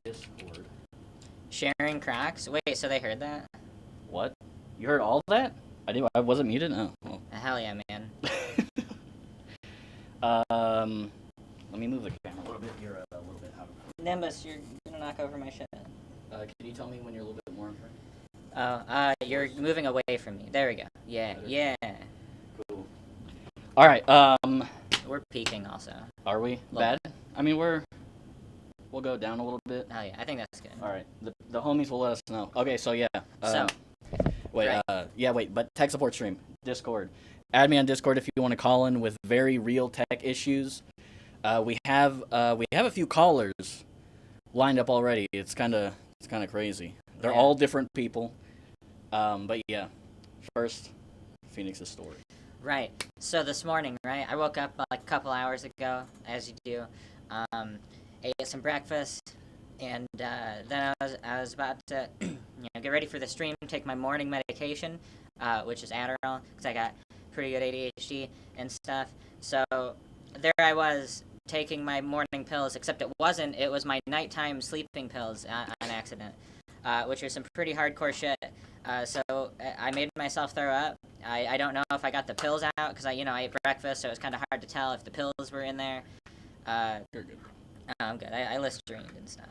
Discord. Sharing cracks? Wait, so they heard that? What? You heard all that? I wasn't muted? Oh. Well. Hell yeah, man. Let me move the camera a little bit. You're a little bit out of... Nimbus, you're gonna knock over my shit. Can you tell me when you're a little bit more in front? Oh, you're moving away from me. There we go. Yeah, yeah. Cool. Alright, We're peaking also. Are we? Bad? I mean, we'll go down a little bit. Hell yeah, I think that's good. Alright, the homies will let us know. Okay, so yeah. Wait, right. But tech support stream, Discord. Add me on Discord if you want to call in with very real tech issues. We have a few callers lined up already. It's kind of crazy. They're all different people. But yeah, first, Phoenix's story. Right. So this morning, right, I woke up like a couple hours ago, as you do. Ate some breakfast, and then I was about to get ready for the stream, take my morning medication, which is Adderall, because I got pretty good ADHD and stuff. So there I was taking my morning pills, except it was my nighttime sleeping pills on accident, which was some pretty hardcore shit. So I made myself throw up. I don't know if I got the pills out, because I ate breakfast, so it was kind of hard to tell if the pills were in there. You're good. I'm good. I Listerine and stuff.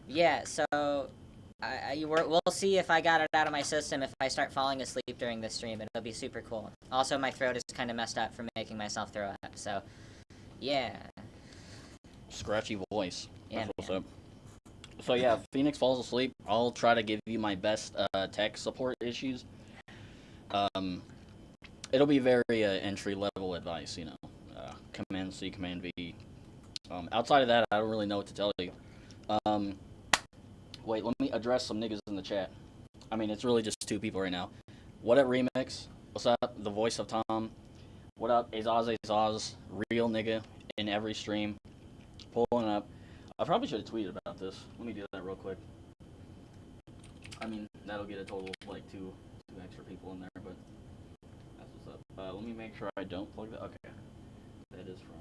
Yeah, so we'll see if I got it out of my system if I start falling asleep during this stream, and it'll be super cool. Also, my throat is kind of messed up from making myself throw up, so yeah. Scratchy voice. Yeah, what's up. So yeah, Phoenix falls asleep. I'll try to give you my best tech support issues. It'll be very entry level advice, Command C, Command V. Outside of that, I don't really know what to tell you. Wait, let me address some niggas in the chat. I mean, it's really just two people right now. What up, Remix? What's up? The voice of Tom. What up, Azaz, real nigga in every stream. Pulling up. I probably should have tweeted about this. Let me do that real quick. I mean, that'll get a total of like two extra people in there, but that's what's up. Let me make sure I don't plug that. Okay. That is from...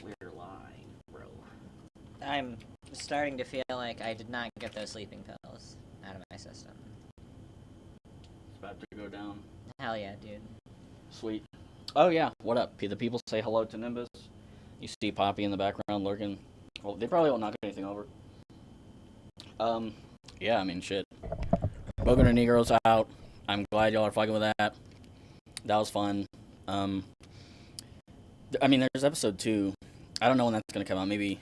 We're live, bro. I'm starting to feel like I did not get those sleeping pills out of my system. It's about to go down. Hell yeah, dude. Sweet. Oh yeah, what up? The people say hello to Nimbus. You see Poppy in the background lurking. Well, they probably won't knock anything over. Yeah, I mean, shit. Boku No Negro's out. I'm glad y'all are fucking with that. That was fun. I mean, there's episode 2. I don't know when that's gonna come out. Maybe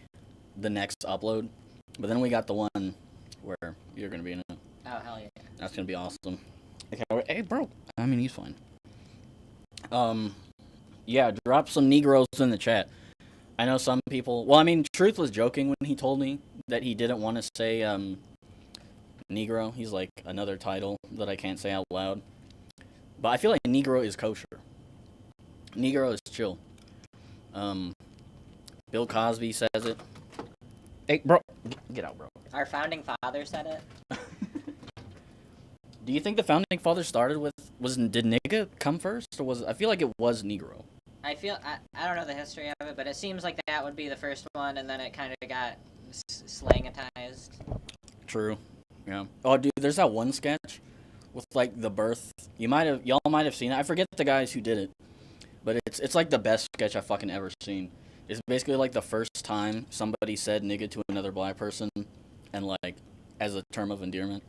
the next upload. But then we got the one where you're gonna be in it. Oh, hell yeah. That's gonna be awesome. Okay, hey, bro. I mean, he's fine. Yeah, drop some Negroes in the chat. I know some people... Well, I mean, Truth was joking when he told me that he didn't want to say, Negro. He's like another title that I can't say out loud. But I feel like Negro is kosher. Negro is chill. Bill Cosby says it. Hey, bro. Get out, bro. Our founding father said it. Do you think the founding fathers started with... Did nigga come first? Or I feel like it was Negro. I don't know the history of it, but it seems like that would be the first one, and then it kind of got slangitized. True. Yeah. Oh, dude, there's that one sketch with, like, the birth. Y'all might have seen it. I forget the guys who did it. But it's like the best sketch I've fucking ever seen. It's basically like the first time somebody said nigga to another black person, and, like, as a term of endearment.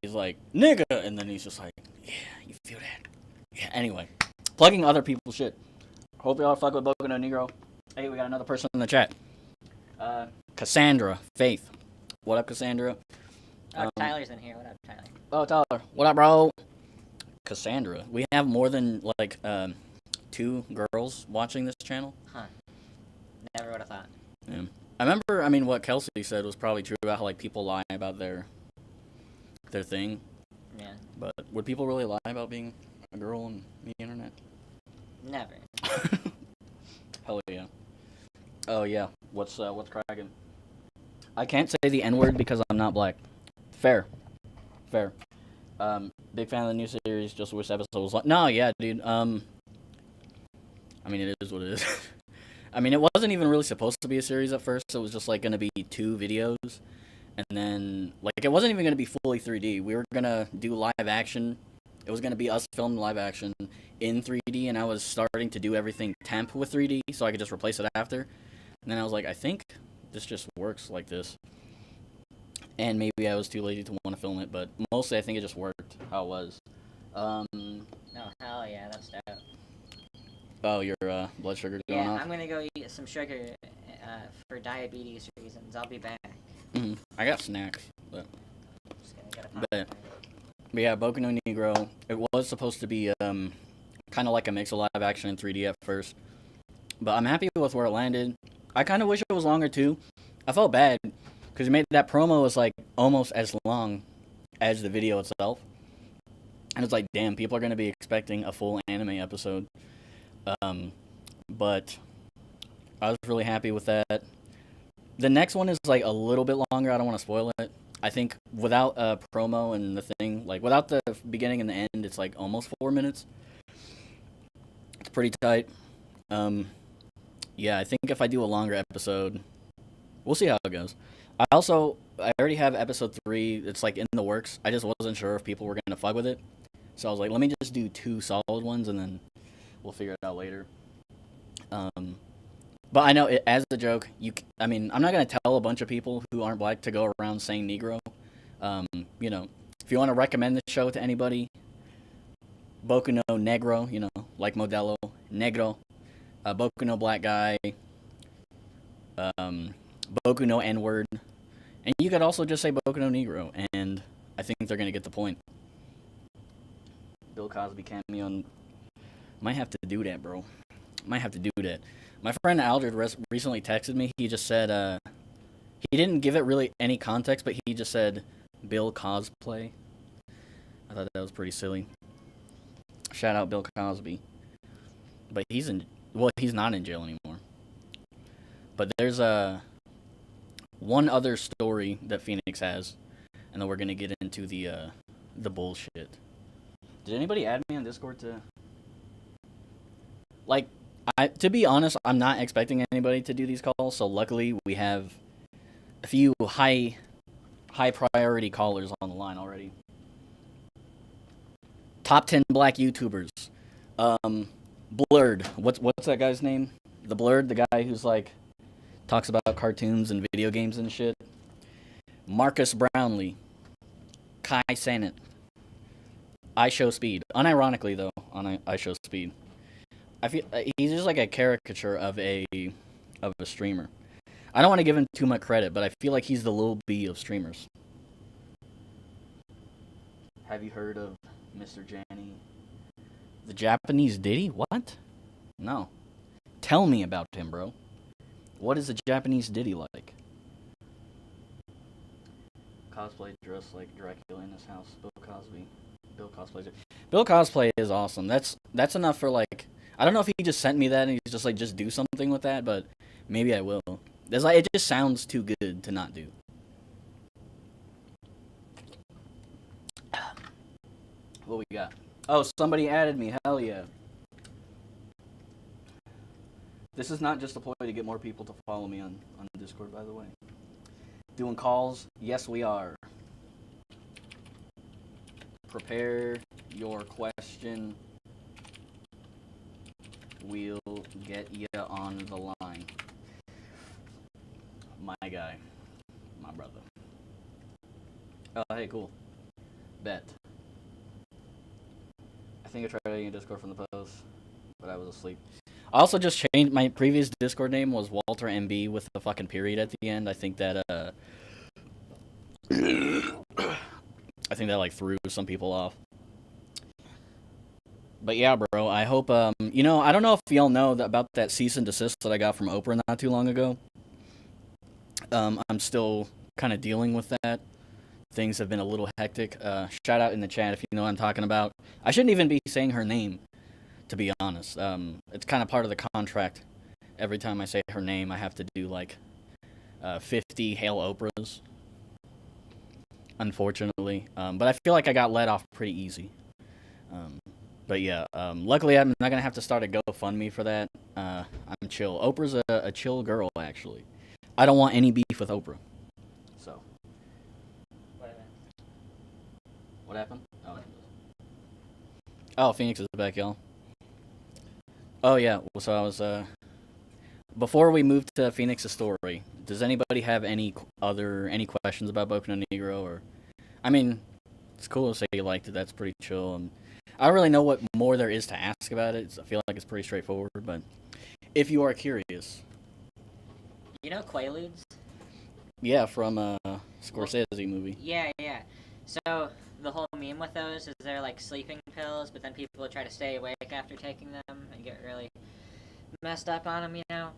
He's like, nigga! And then he's just like, yeah, you feel that? Yeah, anyway. Plugging other people's shit. Hope y'all fuck with Boku No Negro. Hey, we got another person in the chat. Cassandra, Faith. What up, Cassandra? Oh, Tyler's in here. What up, Tyler? Oh, Tyler. What up, bro? Cassandra. We have more than, like, 2 girls watching this channel. Huh. Never would have thought. Yeah. I remember, what Kelsey said was probably true about how, like, people lie about their thing. Yeah. But would people really lie about being a girl on the internet? Never. Hell yeah. Oh yeah. What's cracking? I can't say the N-word because I'm not black. Fair. Big fan of the new series. Just wish episode was like. No, yeah, dude. I mean, it is what it is. I mean, it wasn't even really supposed to be a series at first. It was just like gonna be 2 videos, and then like it wasn't even gonna be fully 3D. We were gonna do live action. It was gonna be us filming live action in 3D, and I was starting to do everything temp with 3D, so I could just replace it after. And then I was like, I think this just works like this. And maybe I was too lazy to want to film it, but mostly I think it just worked how it was. Oh, hell yeah, that's dope. Oh, your blood sugar going off? I'm gonna go eat some sugar for diabetes reasons. I'll be back. I got snacks, but... Just gonna get a popcorn. But yeah, Boku no Negro, it was supposed to be kind of like a mix of live action and 3D at first. But I'm happy with where it landed. I kind of wish it was longer too. I felt bad because that promo was like almost as long as the video itself. And it's like, damn, people are going to be expecting a full anime episode. But I was really happy with that. The next one is like a little bit longer. I don't want to spoil it. I think without a promo and the thing, like without the beginning and the end, it's like almost 4 minutes. It's pretty tight. Yeah, I think if I do a longer episode, we'll see how it goes. I already have episode 3. It's like in the works. I just wasn't sure if people were going to fuck with it. So I was like, let me just do 2 solid ones and then we'll figure it out later. But I know, as a joke, I mean, I'm not going to tell a bunch of people who aren't black to go around saying Negro. You know, if you want to recommend the show to anybody, Boku no Negro, you know, like Modelo, Negro, Boku no Black Guy, Boku no N-word, and you could also just say Boku no Negro, and I think they're going to get the point. Bill Cosby cameo, might have to do that, bro. Might have to do that. My friend Aldred recently texted me. He just said, he didn't give it really any context, but he just said, Bill cosplay. I thought that was pretty silly. Shout out Bill Cosby. But he's not in jail anymore. But there's one other story that Phoenix has, and then we're gonna get into the bullshit. Did anybody add me on Discord to... Like, to be honest, I'm not expecting anybody to do these calls, so luckily we have a few high priority callers on the line already. Top 10 black YouTubers. Blurred. What's that guy's name? The Blurred, the guy who's like talks about cartoons and video games and shit. Marcus Brownlee. Kai Sennett. I Show Speed. Unironically though, on I Show Speed. I feel he's just like a caricature of a streamer. I don't want to give him too much credit, but I feel like he's the Lil B of streamers. Have you heard of Mr. Janny? The Japanese Diddy? What? No. Tell me about him, bro. What is a Japanese Diddy like? Cosplay dressed like Dracula in his house. Bill Cosby. Bill cosplays it. Bill cosplay is awesome. That's enough for like... I don't know if he just sent me that and he's just like, just do something with that, but maybe I will. There's like, it just sounds too good to not do. What we got? Oh, somebody added me. Hell yeah. This is not just a ploy to get more people to follow me on Discord, by the way. Doing calls? Yes, we are. Prepare your question. We'll get you on the line. My guy. My brother. Oh, hey, cool. Bet. I think I tried adding a Discord from the post, but I was asleep. I also just changed my previous Discord name was Walter MB with a fucking period at the end. I think that like threw some people off. But yeah, bro, I hope, you know, I don't know if y'all know about that cease and desist that I got from Oprah not too long ago. I'm still kind of dealing with that. Things have been a little hectic. Shout out in the chat if you know what I'm talking about. I shouldn't even be saying her name, to be honest. It's kind of part of the contract. Every time I say her name, I have to do like 50 Hail Oprahs. Unfortunately. But I feel like I got let off pretty easy. But yeah, luckily I'm not going to have to start a GoFundMe for that. I'm chill. Oprah's a chill girl, actually. I don't want any beef with Oprah. So. What happened? Oh, Phoenix is back, y'all. Oh, yeah. So I was, before we move to Phoenix's story, does anybody have any questions about Boku No Negro? Or, I mean, it's cool to say you liked it. That's pretty chill. And I don't really know what more there is to ask about it. I feel like it's pretty straightforward, but if you are curious. You know Quaaludes? Yeah, from Scorsese movie. Yeah. So the whole meme with those is they're like sleeping pills, but then people try to stay awake after taking them and get really messed up on them, you know?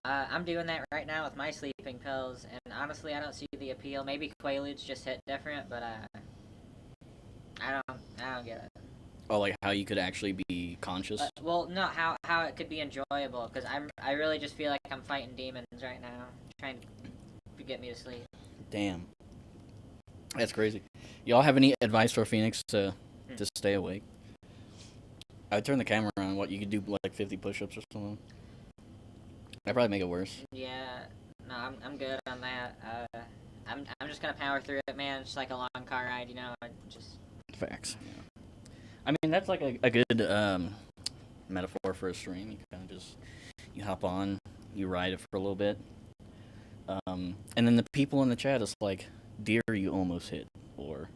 I'm doing that right now with my sleeping pills, and honestly, I don't see the appeal. Maybe Quaaludes just hit different, but I don't get it. Oh, like how you could actually be conscious? Well, no, how it could be enjoyable, because I really just feel like I'm fighting demons right now, trying to get me to sleep. Damn. That's crazy. Y'all have any advice for Phoenix to stay awake? I'd turn the camera on. What, you could do like 50 push-ups or something? That'd probably make it worse. Yeah, no, I'm good on that. I'm just gonna power through it, man. It's like a long car ride, you know. Facts. Yeah. I mean, that's like a good metaphor for a stream. You kind of just you hop on, you ride it for a little bit, and then the people in the chat is like, "Deer you almost hit," or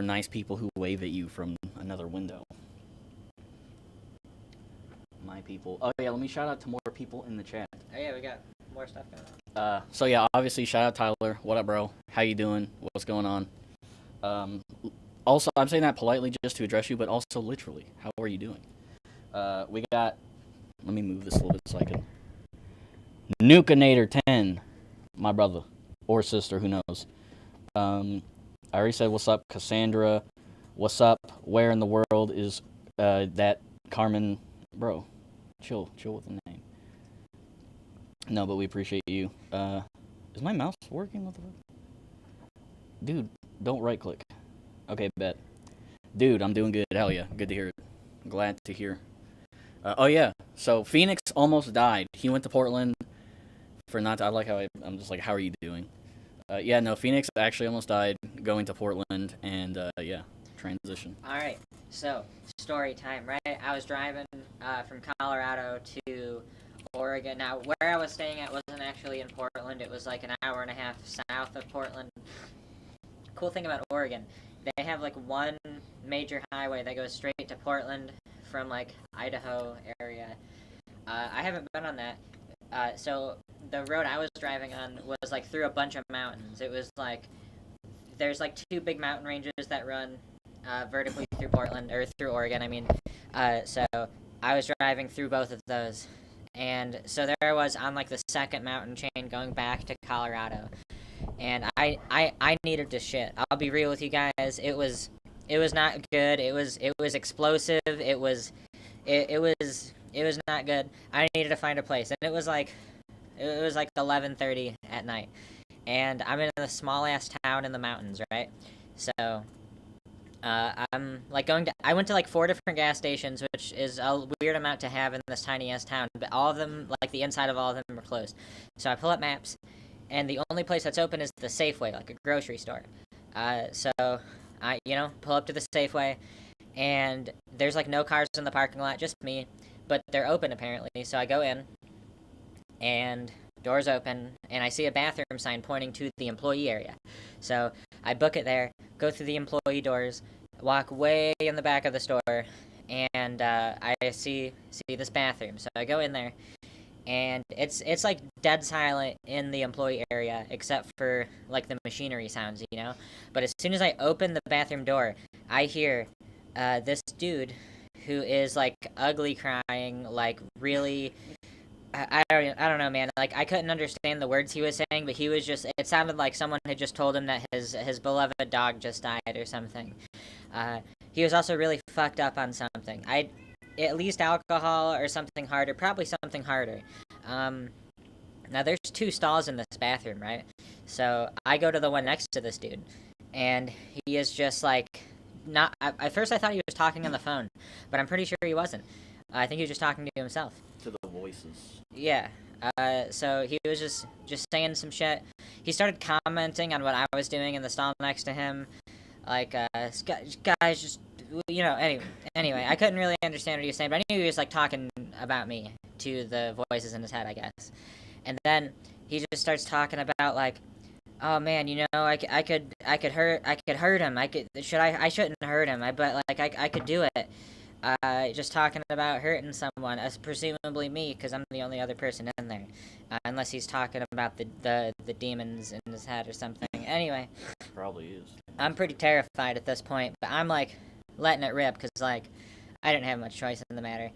nice people who wave at you from another window. My people. Oh yeah, let me shout out to more people in the chat. Oh yeah, we got more stuff going on. So yeah, obviously shout out Tyler. What up, bro? How you doing? What's going on? Also, I'm saying that politely just to address you, but also literally, how are you doing? We got. Let me move this a little bit so I can. Nukinator 10, my brother or sister, who knows? I already said what's up, Cassandra. What's up? Where in the world is that Carmen? Bro, chill with the name. No, but we appreciate you. Is my mouse working? What the fuck? Dude, don't right click. Okay, bet. Dude, I'm doing good. Hell yeah, good to hear it. Glad to hear. Oh yeah, so Phoenix almost died. He went to Portland for not. I like how I'm just like, how are you doing? Yeah, no, Phoenix actually almost died going to Portland, and yeah, transition. All right, so story time, right? I was driving from Colorado to Oregon. Now, where I was staying at wasn't actually in Portland. It was like an hour and a half south of Portland. Cool thing about Oregon, they have like one major highway that goes straight to Portland from like Idaho area. I haven't been on that. So the road I was driving on was like through a bunch of mountains. It was like there's like two big mountain ranges that run vertically through Portland, or through Oregon, I mean. So I was driving through both of those. And so there I was on like the second mountain chain going back to Colorado. And I needed to shit. I'll be real with you guys. It was not good. It was explosive. It was not good. I needed to find a place. And it was like 11:30 at night. And I'm in a small ass town in the mountains, right? So I'm like I went to like 4 different gas stations, which is a weird amount to have in this tiny ass town, but all of them, like the inside of all of them, were closed. So I pull up maps, and the only place that's open is the Safeway, like a grocery store. So I pull up to the Safeway, and there's like no cars in the parking lot, just me, but they're open apparently. So I go in, and doors open, and I see a bathroom sign pointing to the employee area. So I book it there, go through the employee doors, walk way in the back of the store, and I see this bathroom. So I go in there, and it's like dead silent in the employee area, except for like the machinery sounds, you know. But as soon as I open the bathroom door, I hear this dude who is like ugly crying, like really. I don't know, man. Like, I couldn't understand the words he was saying, but he was just, it sounded like someone had just told him that his beloved dog just died or something. He was also really fucked up on something. At least alcohol or something harder, probably something harder. Now there's 2 stalls in this bathroom, right? So I go to the one next to this dude, and he is just like, not, at first I thought he was talking on the phone, but I'm pretty sure he wasn't. I think he was just talking to himself. To the voices. Yeah. So he was just saying some shit. He started commenting on what I was doing in the stall next to him. Like, guys, just, you know, anyway, I couldn't really understand what he was saying, but I knew he was, like, talking about me to the voices in his head, I guess. And then he just starts talking about, like, oh, man, you know, I could hurt him. I shouldn't hurt him, but, like, I could do it. Just talking about hurting someone, presumably me, because I'm the only other person in there. Unless he's talking about the demons in his head or something. Anyway. Probably is. I'm pretty terrified at this point, but I'm, like, letting it rip, because, like, I didn't have much choice in the matter.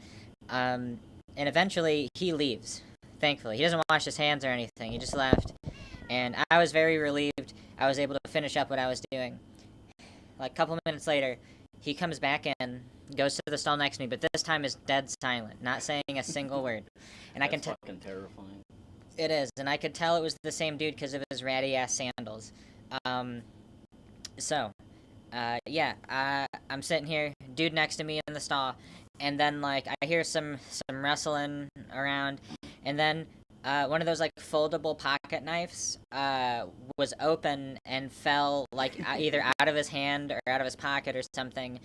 And eventually, he leaves, thankfully. He doesn't wash his hands or anything. He just left. And I was very relieved I was able to finish up what I was doing. Like, a couple minutes later, he comes back in, goes to the stall next to me, but this time is dead silent, not saying a single word. And I can tell. Fucking terrifying. It is, and I could tell it was the same dude because of his ratty ass sandals. I'm sitting here, dude next to me in the stall, and then like I hear some rustling around, and then one of those like foldable pocket knives was open and fell like either out of his hand or out of his pocket or something,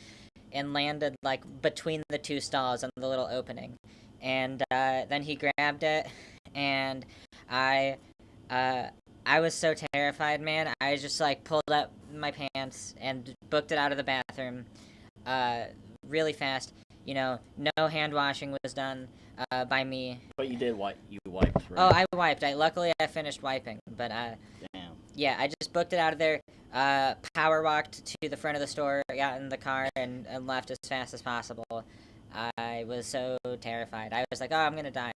and landed like between the two stalls on the little opening, and then he grabbed it, and I was so terrified, man. I just like pulled up my pants and booked it out of the bathroom really fast. You know, no hand washing was done by me. But you did wipe. You wiped, right? Oh, I wiped. Luckily, I finished wiping. But damn. Yeah, I just booked it out of there. Power walked to the front of the store, got in the car, and left as fast as possible. I was so terrified. I was like, oh, I'm gonna die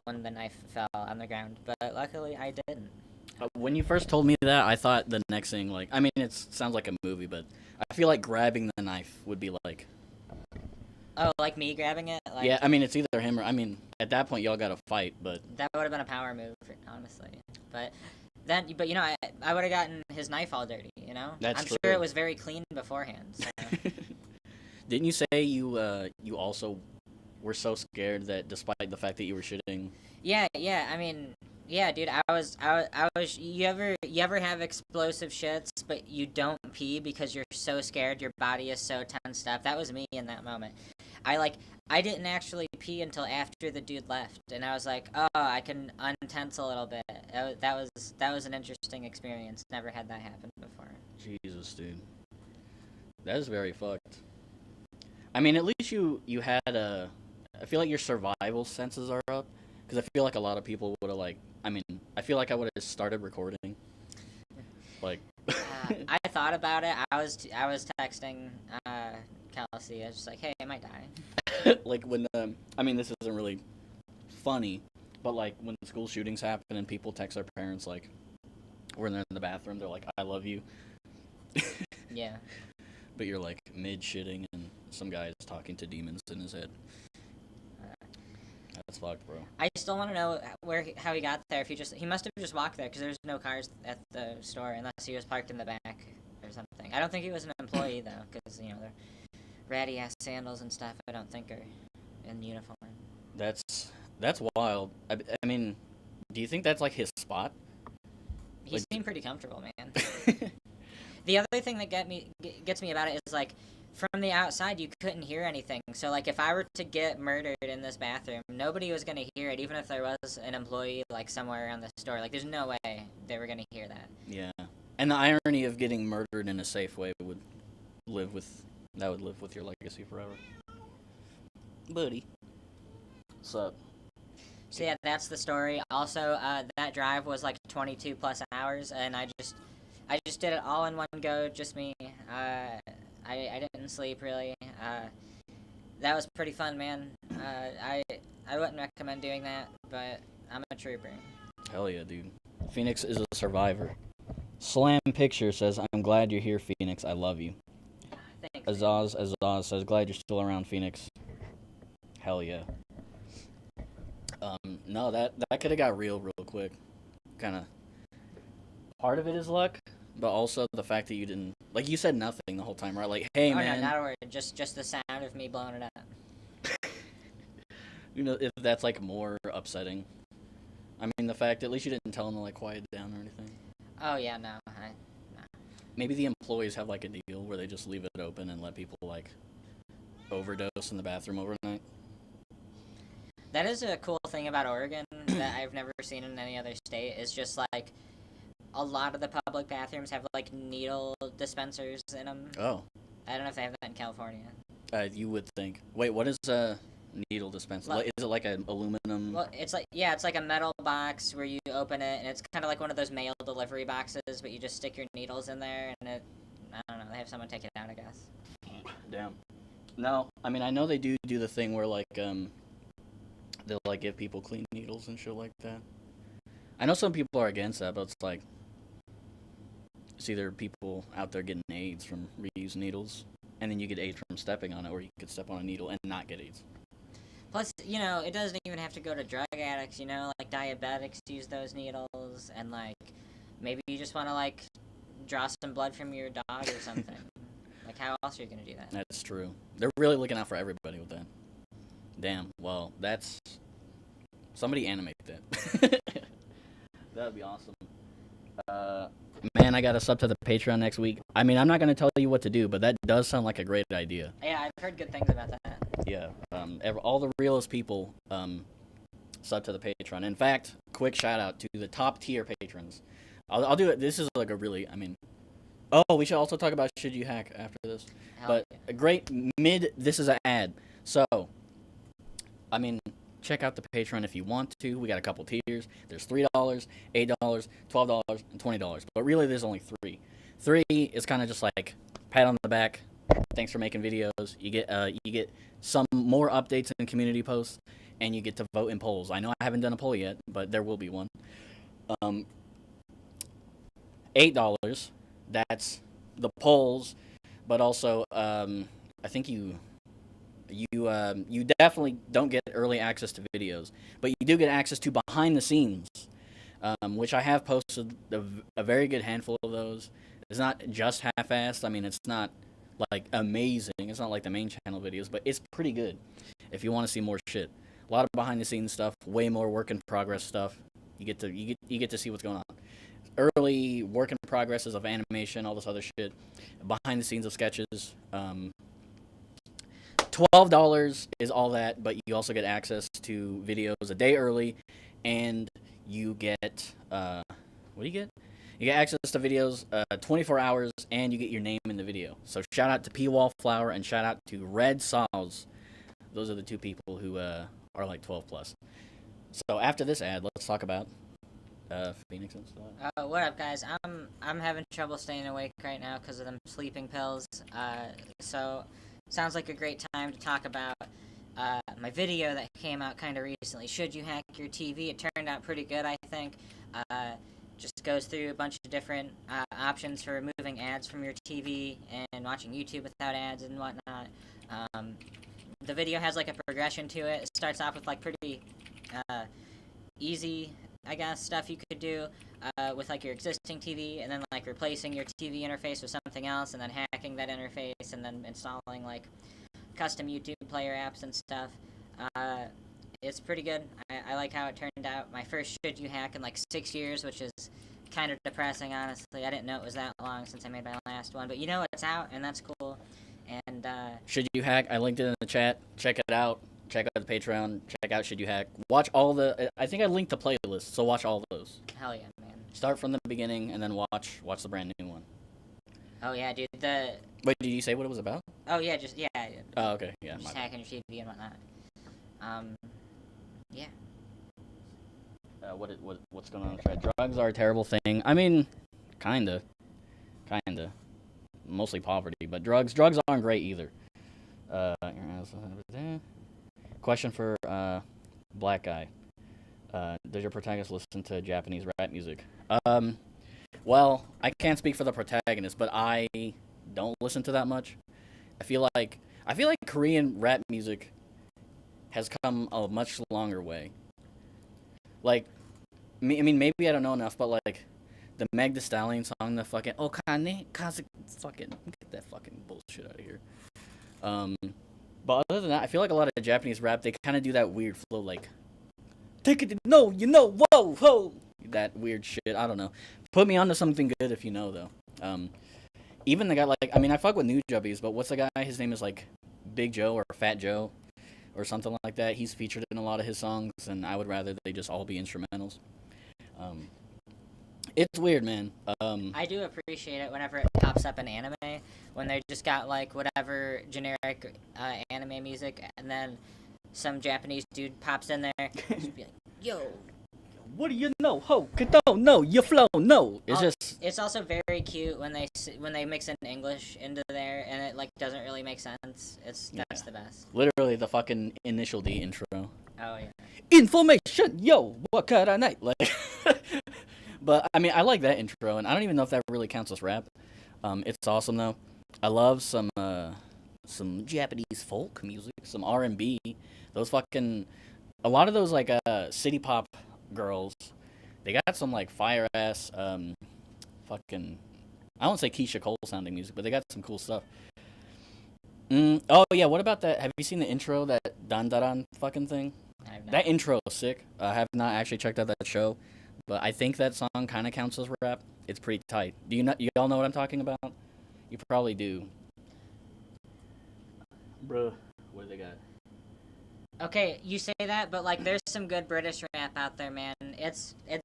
when the knife fell on the ground. But luckily, I didn't. When you first told me that, I thought the next thing, like, I mean, it sounds like a movie, but I feel like grabbing the knife would be like... Oh, like me grabbing it? Like, yeah, I mean, it's either him or... I mean, at that point, y'all gotta fight, but... That would have been a power move, honestly. But you know, I would have gotten his knife all dirty, you know? That's true. Sure it was very clean beforehand, so... Didn't you say you also were so scared that despite the fact that you were shitting... Yeah, I mean... Yeah, dude, I was. You ever have explosive shits, but you don't pee because you're so scared, your body is so tensed up? That was me in that moment. I didn't actually pee until after the dude left, and I was like, oh, I can untense a little bit. That was an interesting experience. Never had that happen before. Jesus, dude, that is very fucked. I mean, at least you had a. I feel like your survival senses are up, because I feel like a lot of people would have like. I mean, I feel like I would have started recording. Like, I thought about it. I was texting Kelsey. I was just like, "Hey, I might die." Like when I mean, this isn't really funny, but like when school shootings happen and people text their parents like, when they're in the bathroom, they're like, "I love you." Yeah. But you're like mid shitting and some guy is talking to demons in his head. That's fucked, bro. I still want to know how he got there. If he must have just walked there because there's no cars at the store unless he was parked in the back or something. I don't think he was an employee though, because you know they're ratty ass sandals and stuff. I don't think are in uniform. That's wild. I mean, do you think that's like his spot? He seemed pretty comfortable, man. The other thing that gets me about it is like. From the outside, you couldn't hear anything. So, like, if I were to get murdered in this bathroom, nobody was going to hear it, even if there was an employee, like, somewhere around the store. Like, there's no way they were going to hear that. Yeah. And the irony of getting murdered in a Safeway would live with your legacy forever. Buddy. What's up? So, yeah, that's the story. Also, that drive was, like, 22 plus hours, and I just did it all in one go, just me. I didn't sleep, really. That was pretty fun, man. I wouldn't recommend doing that, but I'm a trooper. Hell yeah, dude. Phoenix is a survivor. Slam Picture says, I'm glad you're here, Phoenix. I love you. Thanks. Azaz says, glad you're still around, Phoenix. Hell yeah. No, that could have got real quick. Kind of. Part of it is luck. But also the fact that you didn't, like, you said nothing the whole time, right? Like, hey, man. No, not a word. Just the sound of me blowing it up. You know, if that's like more upsetting. I mean, the fact at least you didn't tell them to like quiet down or anything. Oh yeah, no. Maybe the employees have like a deal where they just leave it open and let people like overdose in the bathroom overnight. That is a cool thing about Oregon that I've never seen in any other state. Is just like a lot of the public bathrooms have like needle dispensers in them. Oh. I don't know if they have that in California. You would think. Wait, what is a needle dispenser? Well, is it like an aluminum? Well, it's like a metal box where you open it, and it's kind of like one of those mail delivery boxes, but you just stick your needles in there, and I don't know, they have someone take it out, I guess. Damn. No, I mean, I know they do the thing where like they'll like give people clean needles and shit like that. I know some people are against that, but it's like it's either people out there getting AIDS from reused needles, and then you get AIDS from stepping on it, or you could step on a needle and not get AIDS. Plus, you know, it doesn't even have to go to drug addicts, you know, like diabetics use those needles, and like maybe you just want to like draw some blood from your dog or something. Like, how else are you gonna do that? That's true. They're really looking out for everybody with that. Damn. Well, that's somebody animate that. That'd be awesome. Man, I got to sub to the Patreon next week. I mean, I'm not going to tell you what to do, but that does sound like a great idea. Yeah, I've heard good things about that. Yeah. All the realest people sub to the Patreon. In fact, quick shout out to the top tier patrons. I'll do it. This is like a really, I mean, oh, we should also talk about Should You Hack after this. Hell But yeah. a great this is an ad. So, I mean, check out the Patreon if you want to. We got a couple tiers. There's $3, $8, $12, and $20. But really, there's only 3. 3 is kind of just like pat on the back. Thanks for making videos. You get some more updates and community posts, and you get to vote in polls. I know I haven't done a poll yet, but there will be one. $8. That's the polls, but also I think you definitely don't get early access to videos, but you do get access to behind the scenes, which I have posted a very good handful of those. It's not just half-assed. I mean, it's not like amazing. It's not like the main channel videos, but it's pretty good if you want to see more shit. A lot of behind the scenes stuff, way more work in progress stuff. You get to see what's going on. Early work in progresses of animation, all this other shit, behind the scenes of sketches. $12 is all that, but you also get access to videos a day early, and you get what do you get? You get access to videos 24 hours, and you get your name in the video. So shout out to P Wallflower and shout out to Red Saws. Those are the two people who are like 12 plus. So after this ad, let's talk about Phoenix and stuff. What up, guys? I'm having trouble staying awake right now because of them sleeping pills. So sounds like a great time to talk about my video that came out kind of recently. Should you hack your TV? It turned out pretty good, I think. Just goes through a bunch of different options for removing ads from your TV and watching YouTube without ads and whatnot. The video has like a progression to it. It starts off with like pretty easy, I guess, stuff you could do with like your existing TV, and then like replacing your TV interface with something else, and then hacking that interface, and then installing like custom YouTube player apps and stuff. It's pretty good. I like how it turned out. My first Should You Hack in like 6 years, which is kind of depressing, honestly. I didn't know it was that long since I made my last one, but you know it's out, and that's cool. And Should You Hack? I linked it in the chat. Check it out. Check out the Patreon. Check out Should You Hack. Watch all the. I think I linked the playlist, so watch all those. hell yeah, man. Start from the beginning and then watch the brand new one. Oh yeah, dude. Wait, did you say what it was about? Oh yeah, just Oh, okay, yeah. just hacking your TV and whatnot. Yeah. What's going on in the chat? Drugs are a terrible thing. I mean, kinda. Mostly poverty, but drugs aren't great either. Question for Black Guy. Does your protagonist listen to Japanese rap music? Well, I can't speak for the protagonist, but I don't listen to that much. I feel like Korean rap music has come a much longer way. Like, I mean, maybe I don't know enough, but like the Meg Thee Stallion song, the fucking Okane Kaze, fucking get that fucking bullshit out of here. But other than that, I feel like a lot of Japanese rap, they kind of do that weird flow, like, take it, no, you know, whoa, whoa. That weird shit. I don't know. Put me onto something good if you know, though. Even the guy, like, I mean, I fuck with New Jubbies, but what's the guy? His name is, like, Big Joe or Fat Joe or something like that. He's featured in a lot of his songs, and I would rather they just all be instrumentals. It's weird, man. I do appreciate it whenever it pops up in anime, when they just got, like, whatever generic anime music, and then some Japanese dude pops in there, just be like, yo. What do you know? Ho, no, you flow, no. It's also very cute when they mix in English into there, and it, like, doesn't really make sense. That's the best. Literally the fucking initial D intro. Oh, yeah. Information, yo, what kind of night? Like, but, I mean, I like that intro, and I don't even know if that really counts as rap. It's awesome, though. I love some Japanese folk music, some R&B. Those fucking... A lot of those, like, city pop girls, they got some, like, fire-ass, fucking... I won't say Keisha Cole-sounding music, but they got some cool stuff. Oh, yeah, what about that? Have you seen the intro, that Dandaran fucking thing? That intro is sick. I have not actually checked out that show, but I think that song kind of counts as rap. It's pretty tight. You all know what I'm talking about? You probably do. Bruh, what do they got? Okay, you say that, but, like, there's some good British rap out there, man.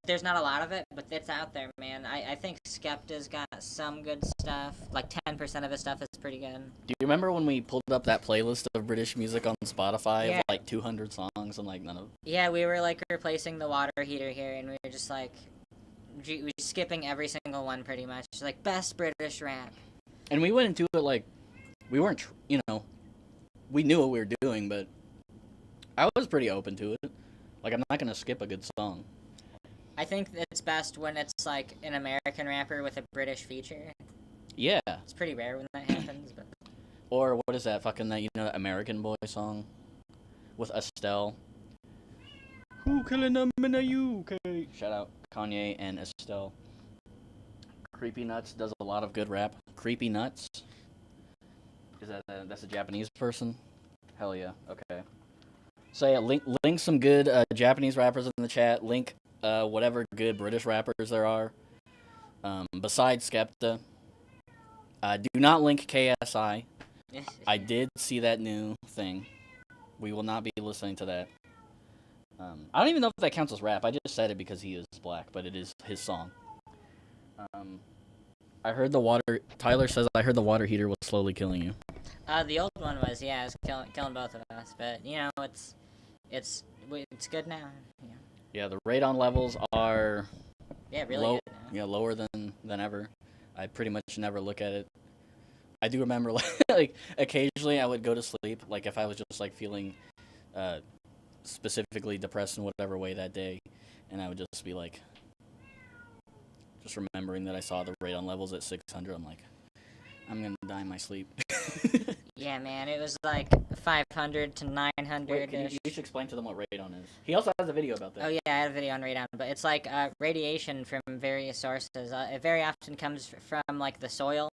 There's not a lot of it, but it's out there, man. I think Skepta's got some good stuff. Like, 10% of his stuff is pretty good. Do you remember when we pulled up that playlist of British music on Spotify Yeah. of, like, 200 songs and, like, none of... Yeah, we were, like, replacing the water heater here, and we were just, like, we were skipping every single one, pretty much. Like, best British rap. And we went into it, like, we weren't, we knew what we were doing, but I was pretty open to it. Like, I'm not gonna skip a good song. I think it's best when it's, like, an American rapper with a British feature. Yeah. It's pretty rare when that happens, but... Or, what is that fucking, that American Boy song? With Estelle. Who killing them in the UK? Shout out Kanye and Estelle. Creepy Nuts does a lot of good rap. Creepy Nuts? Is that's a Japanese person? Hell yeah, okay. So yeah, link some good Japanese rappers in the chat. Link whatever good British rappers there are. Besides Skepta. Do not link KSI. I did see that new thing. We will not be listening to that. I don't even know if that counts as rap. I just said it because he is black, but it is his song. I heard Tyler says I heard the water heater was slowly killing you. The old one was, yeah, it was killing both of us. But, it's good now. Yeah. Yeah, the radon levels are really good now. Yeah, lower than ever. I pretty much never look at it. I do remember, like occasionally I would go to sleep, like, if I was just, like, feeling specifically depressed in whatever way that day, and I would just be, like, just remembering that I saw the radon levels at 600, I'm like, I'm gonna die in my sleep. Yeah, man, it was like 500 to 900. Wait, you should explain to them what radon is. He also has a video about that. Oh yeah, I had a video on radon, but it's like radiation from various sources. It very often comes from, like, the soil,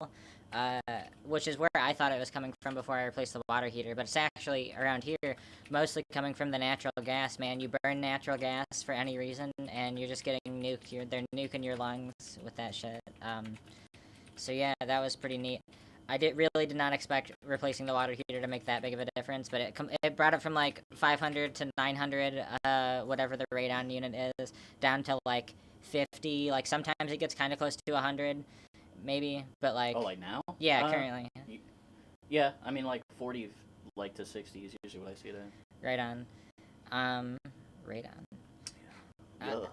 which is where I thought it was coming from before I replaced the water heater, but it's actually around here mostly coming from the natural gas, man. You burn natural gas for any reason, and you're just getting nuked. They're nuking your lungs with that shit. So yeah, that was pretty neat. I really did not expect replacing the water heater to make that big of a difference, but it brought it from, like, 500 to 900, whatever the radon unit is, down to, like, 50. Like, sometimes it gets kind of close to 100, maybe, but, like... Oh, like now? Yeah, currently. Yeah, I mean, like, 40, like, to 60 is usually what I see there. Right on. Radon. Yeah.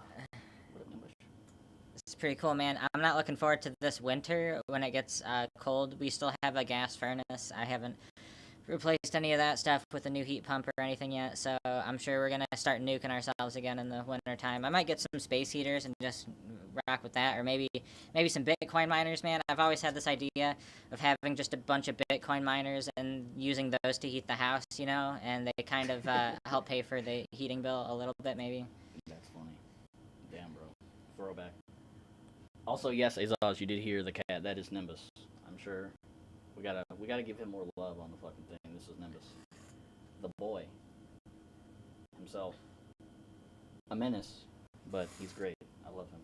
It's pretty cool, man. I'm not looking forward to this winter when it gets cold. We still have a gas furnace. I haven't replaced any of that stuff with a new heat pump or anything yet, so I'm sure we're going to start nuking ourselves again in the winter time. I might get some space heaters and just rock with that, or maybe some Bitcoin miners, man. I've always had this idea of having just a bunch of Bitcoin miners and using those to heat the house, and they kind of help pay for the heating bill a little bit, maybe. That's funny. Damn, bro. Throwback. Also, yes, Azaz, you did hear the cat. That is Nimbus. I'm sure we gotta give him more love on the fucking thing. This is Nimbus. the boy himself. A menace, but he's great. I love him.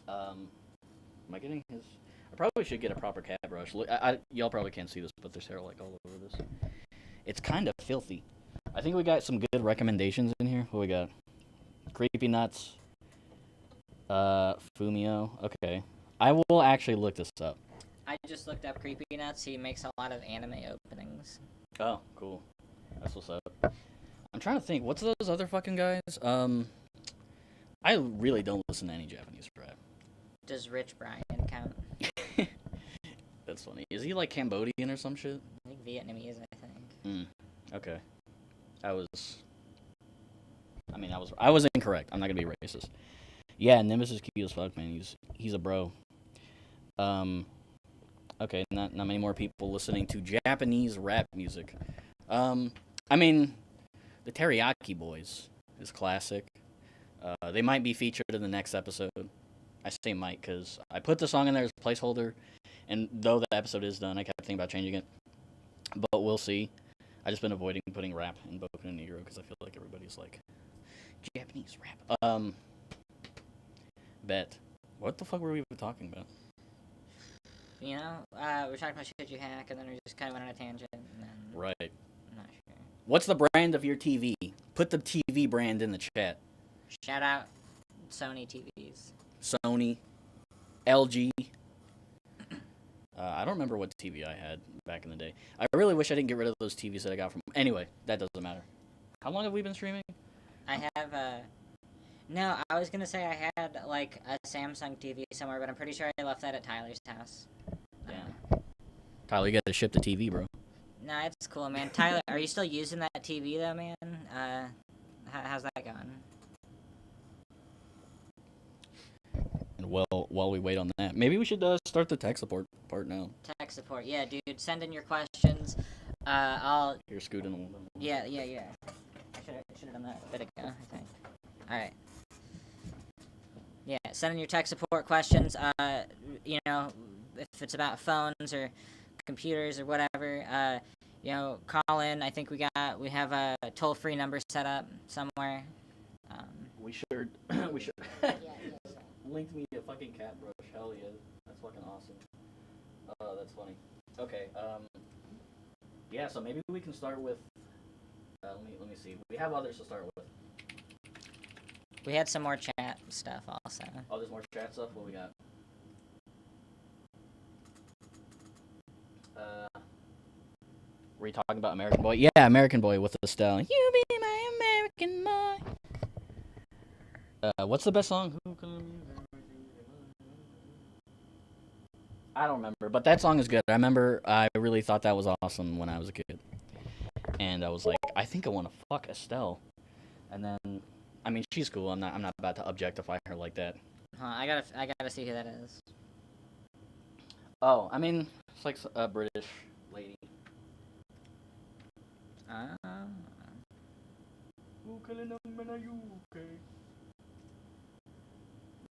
Am I getting his? I probably should get a proper cat brush. Look, y'all probably can't see this, but there's hair like all over this. It's kind of filthy. I think we got some good recommendations in here. What we got? Creepy Nuts. Fumio. Okay. I will actually look this up. I just looked up Creepy Nuts. He makes a lot of anime openings. Oh, cool. That's what's up. I'm trying to think. What's those other fucking guys? I really don't listen to any Japanese rap. Does Rich Brian count? That's funny. Is he like Cambodian or some shit? I think Vietnamese, I think. Okay. I was incorrect. I'm not gonna be racist. Yeah, Nimbus is cute as fuck, man. He's a bro. Okay, not many more people listening to Japanese rap music. I mean, the Teriyaki Boys is classic. They might be featured in the next episode. I say might because I put the song in there as a placeholder, and though the episode is done, I kept thinking about changing it. But we'll see. I just been avoiding putting rap in Boku No Negro because I feel like everybody's like Japanese rap. Bet. What the fuck were we even talking about? You know, we're talking about shit you hack, and then we just kind of went on a tangent. And then Right. I'm not sure. What's the brand of your TV? Put the TV brand in the chat. Shout out Sony TVs. Sony, LG. I don't remember what TV I had back in the day. I really wish I didn't get rid of those TVs that I got from... Anyway, that doesn't matter. How long have we been streaming? I have No, I was gonna say I had like a Samsung TV somewhere, but I'm pretty sure I left that at Tyler's house. Damn. Tyler, you gotta ship the TV, bro. Nah, it's cool, man. Tyler, are you still using that TV though, man? How's that going? And while we wait on that, maybe we should start the tech support part now. Tech support, yeah, dude. Send in your questions. I'll. You're scooting a little bit. Yeah. I should have done that a bit ago, I think. All right. Yeah, send in your tech support questions. You know, if it's about phones or computers or whatever. You know, call in. I think we have a toll-free number set up somewhere. We should. Yeah. Linked me a fucking cat brush. Hell yeah, that's fucking awesome. That's funny. Okay. Yeah. So maybe we can start with. Let me see. We have others to start with. We had some more chat stuff also. Oh, there's more chat stuff. What we got? Were you talking about American Boy? Yeah, American Boy with the style. You be my American boy. What's the best song? I don't remember, but that song is good. I remember I really thought that was awesome when I was a kid. And I was like, I think I want to fuck Estelle. And then, I mean, she's cool. I'm not about to objectify her like that. Huh, I gotta see who that is. Oh, I mean, it's like a British lady.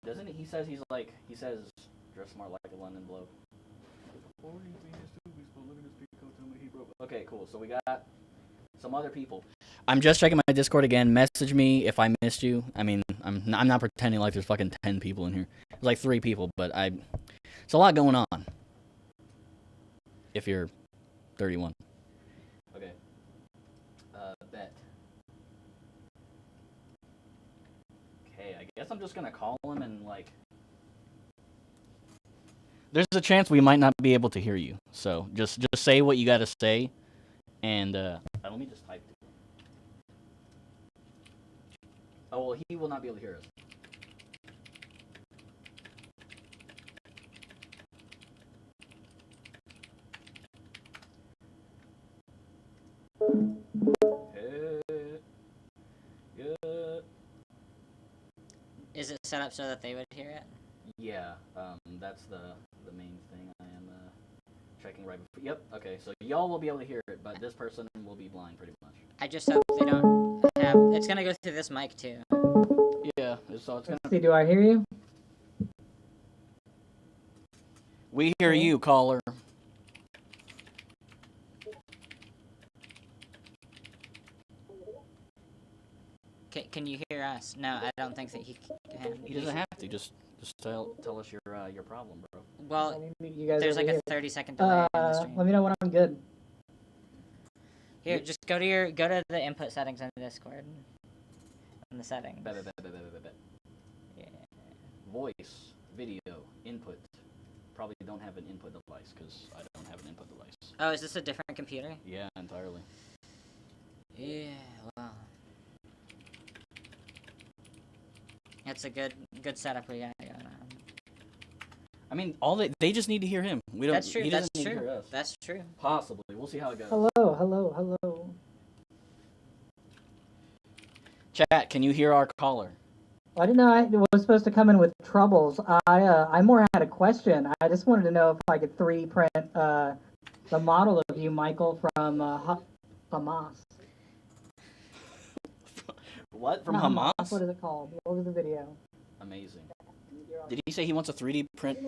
Doesn't he? He says dress smart like a London bloke. Okay, cool. So we got some other people. I'm just checking my Discord again. Message me if I missed you. I mean, I'm not pretending like there's fucking 10 people in here. There's like 3 people, but it's a lot going on. If you're 31. Okay. Bet. Okay, I guess I'm just gonna call him and like. There's a chance we might not be able to hear you, so just say what you gotta say, and let me just type. Oh well, he will not be able to hear us. Is it set up so that they would hear it? Yeah, that's the main thing I am checking right before. Yep, okay, so y'all will be able to hear it, but this person will be blind pretty much. I just hope they don't have... It's gonna go through this mic, too. Yeah, so it's gonna... Let's see, do I hear you? We hear you, caller. Can you hear us? No, I don't think that he can. He doesn't have to. Just tell us your problem, bro. Well, You guys there's like a 30-second delay in the stream. let me know when I'm good. Here, just go to the input settings on Discord. On the settings. Yeah. Voice, video, input. Probably don't have an input device because I don't have an input device. Oh, is this a different computer? Yeah, entirely. Yeah, well. That's a good setup we got going on. I mean, they just need to hear him. We don't. That's true. He doesn't That's need true. to hear us. That's true. Possibly. We'll see how it goes. Hello. Chat, can you hear our caller? I didn't know I was supposed to come in with troubles. I more had a question. I just wanted to know if I could 3D print the model of you, Michael, from Hamas. What? From Not Hamas? What is it called? What was the video? Amazing. Did he say he wants a 3D print?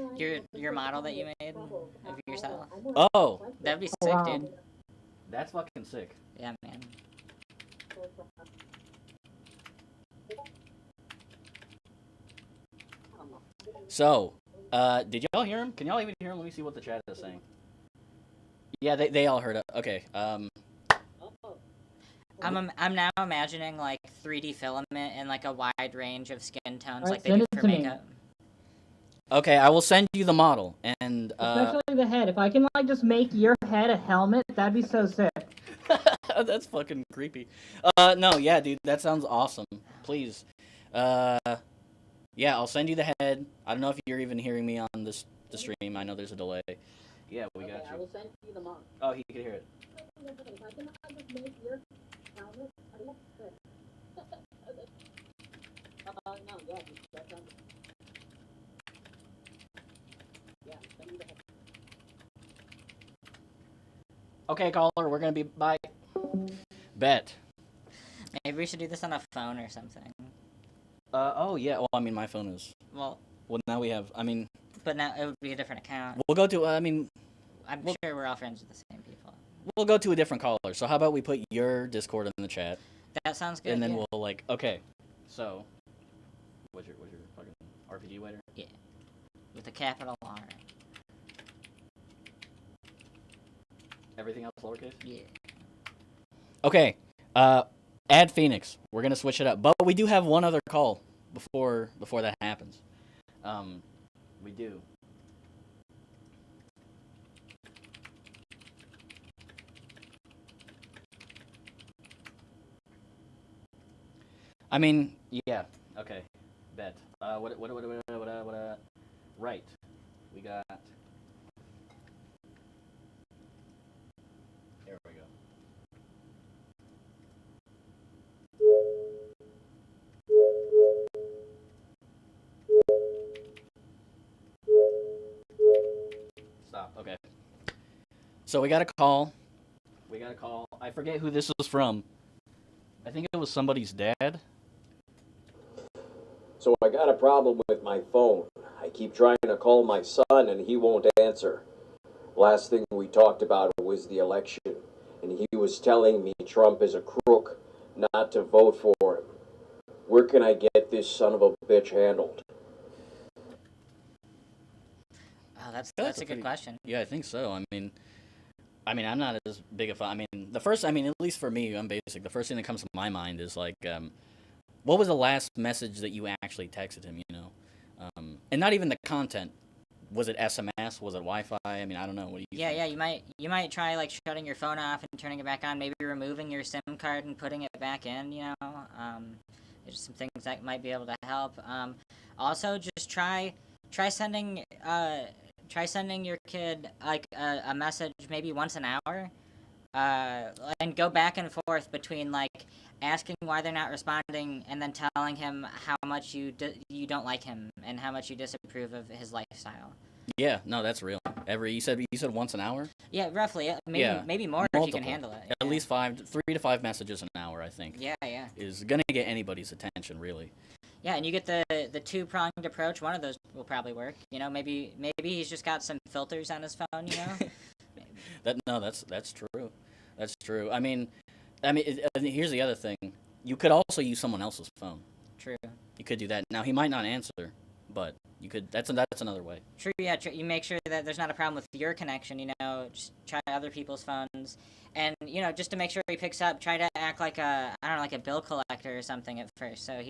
Your model that you made of yourself. Oh, That'd be sick, dude. that's fucking sick. Yeah, man. So, did y'all hear him? Can y'all even hear him? Let me see what the chat is saying. Yeah, they all heard it. Okay. I'm now imagining like 3D filament and like a wide range of skin tones, Alright, like they send do it for to me. makeup. Okay, I will send you the model, and Especially the head. If I can like just make your head a helmet, that'd be so sick. that's fucking creepy. No, yeah, dude, that sounds awesome. Please, yeah, I'll send you the head. I don't know if you're even hearing me on the stream. I know there's a delay. Yeah, we got you. I will send you the model. Oh, he can hear it. If I can just make your helmet a helmet. No, yeah, that sounds. Yeah, send me the head. Okay, caller, we're gonna be bye. Bet. Maybe we should do this on a phone or something. Oh yeah. Well, I mean, my phone is. Well, Now we have. I mean. but now it would be a different account. We'll go to. I mean. I'm sure we're all friends with the same people. We'll go to a different caller. So how about we put your Discord in the chat, That sounds good. and then yeah. we'll like. Okay. So. What's your fucking RPG waiter? Yeah. With a capital R. Everything else lowercase? Yeah. Okay. Add Phoenix. We're gonna switch it up, but we do have one other call before that happens. We do. I mean, yeah. Okay. Bet. Right. We got. There we go. Stop. Okay. So we got a call. I forget who this was from. I think it was somebody's dad. So I got a problem with my phone. I keep trying to call my son and he won't answer. Last thing we talked about was the election, and he was telling me Trump is a crook, not to vote for him. Where can I get this son of a bitch handled? Oh, that's a good question. Yeah, I think so. I mean, I'm not as big a fan. I mean, at least for me, I'm basic. The first thing that comes to my mind is like, what was the last message that you actually texted him? You know, and not even the content. Was it SMS? Was it Wi-Fi? I mean, I don't know. What do you? Yeah, you might try like shutting your phone off and turning it back on. Maybe removing your SIM card and putting it back in. You know, there's some things that might be able to help. Also, just try sending your kid like a message maybe once an hour, and go back and forth between like asking why they're not responding and then telling him how much you don't like him and how much you disapprove of his lifestyle. Yeah, no, that's real. You said once an hour? Yeah, roughly. Maybe more Multiple. if you can handle it. At least 3 to 5 messages an hour, I think. Yeah. Is gonna get anybody's attention, really. Yeah, and you get the two-pronged approach. One of those will probably work. You know, maybe he's just got some filters on his phone. You know. That's true. That's true. I mean, here's the other thing. You could also use someone else's phone. True. You could do that. Now he might not answer, but you could. That's another way. True. Yeah. You make sure that there's not a problem with your connection. You know, just try other people's phones, and you know, just to make sure he picks up, try to act like a like a bill collector or something at first. So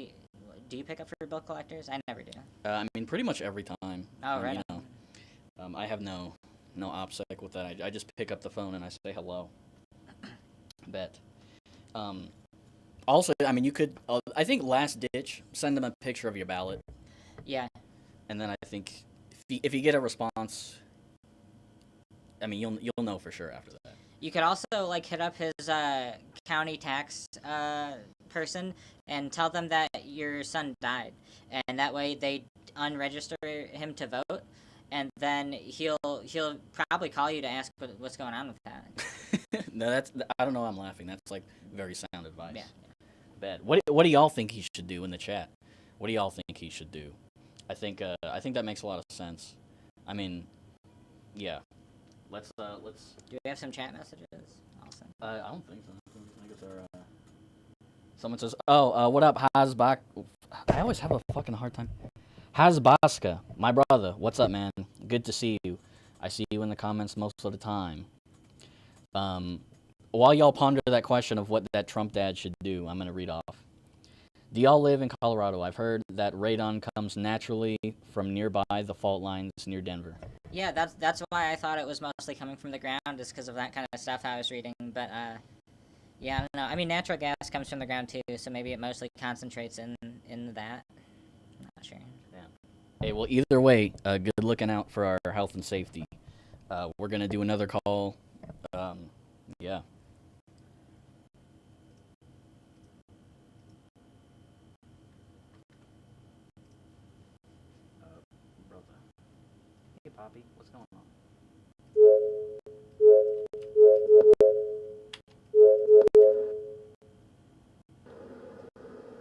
do you pick up for bill collectors? I never do. I mean, pretty much every time. Oh, right. You know, I have no OPSEC with that. I just pick up the phone and I say hello. Bet. Also, I mean, you could. I think last ditch, send them a picture of your ballot. Yeah. And then I think if you get a response, I mean, you'll know for sure after that. You could also like hit up his county tax person and tell them that your son died, and that way they unregister him to vote, and then he'll probably call you to ask what's going on with that. No, I don't know. I'm laughing. That's like very sound advice. Yeah. Bad. What do y'all think he should do in the chat? What do y'all think he should do? I think that makes a lot of sense. I mean, yeah. Let's. Do we have some chat messages? Awesome. I don't think so. I guess someone says, "Oh, what up, Hasbak?" I always have a fucking hard time. Hasbaska, my brother. What's up, man? Good to see you. I see you in the comments most of the time. While y'all ponder that question of what that Trump dad should do, I'm gonna read off. Do y'all live in Colorado? I've heard that radon comes naturally from nearby the fault lines near Denver. Yeah, that's why I thought it was mostly coming from the ground, just because of that kind of stuff I was reading. But yeah, I don't know. I mean, natural gas comes from the ground too, so maybe it mostly concentrates in that. I'm not sure. Yeah. Hey, well, either way, good looking out for our health and safety. We're gonna do another call. Yeah. Hey, Poppy, what's going on?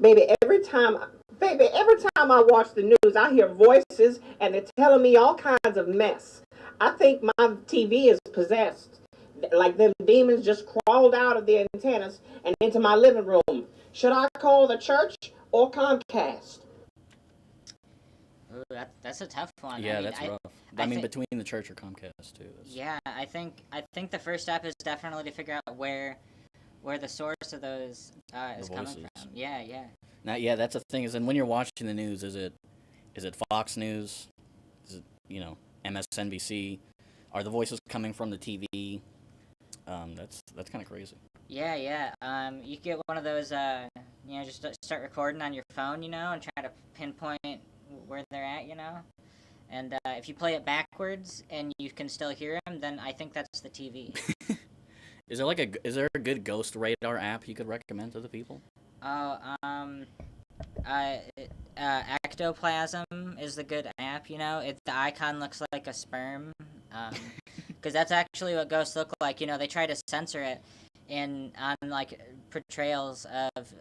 Baby, every time I watch the news, I hear voices and they're telling me all kinds of mess. I think my TV is possessed. Like them demons just crawled out of the antennas and into my living room. Should I call the church or Comcast? Ooh, that's a tough one. Yeah, I mean, that's rough. I mean, between the church or Comcast too. Yeah, I think the first step is definitely to figure out where the source of those is coming from. Yeah. Now, yeah, that's the thing. Is then when you're watching the news, is it Fox News? Is it MSNBC? Are the voices coming from the TV? That's kind of crazy. Yeah. You get one of those. Just start recording on your phone, and try to pinpoint where they're at, And if you play it backwards and you can still hear them, then I think that's the TV. Is there a good ghost radar app you could recommend to the people? Ectoplasm is the good app, the icon looks like a sperm, because that's actually what ghosts look like. They try to censor it on like portrayals of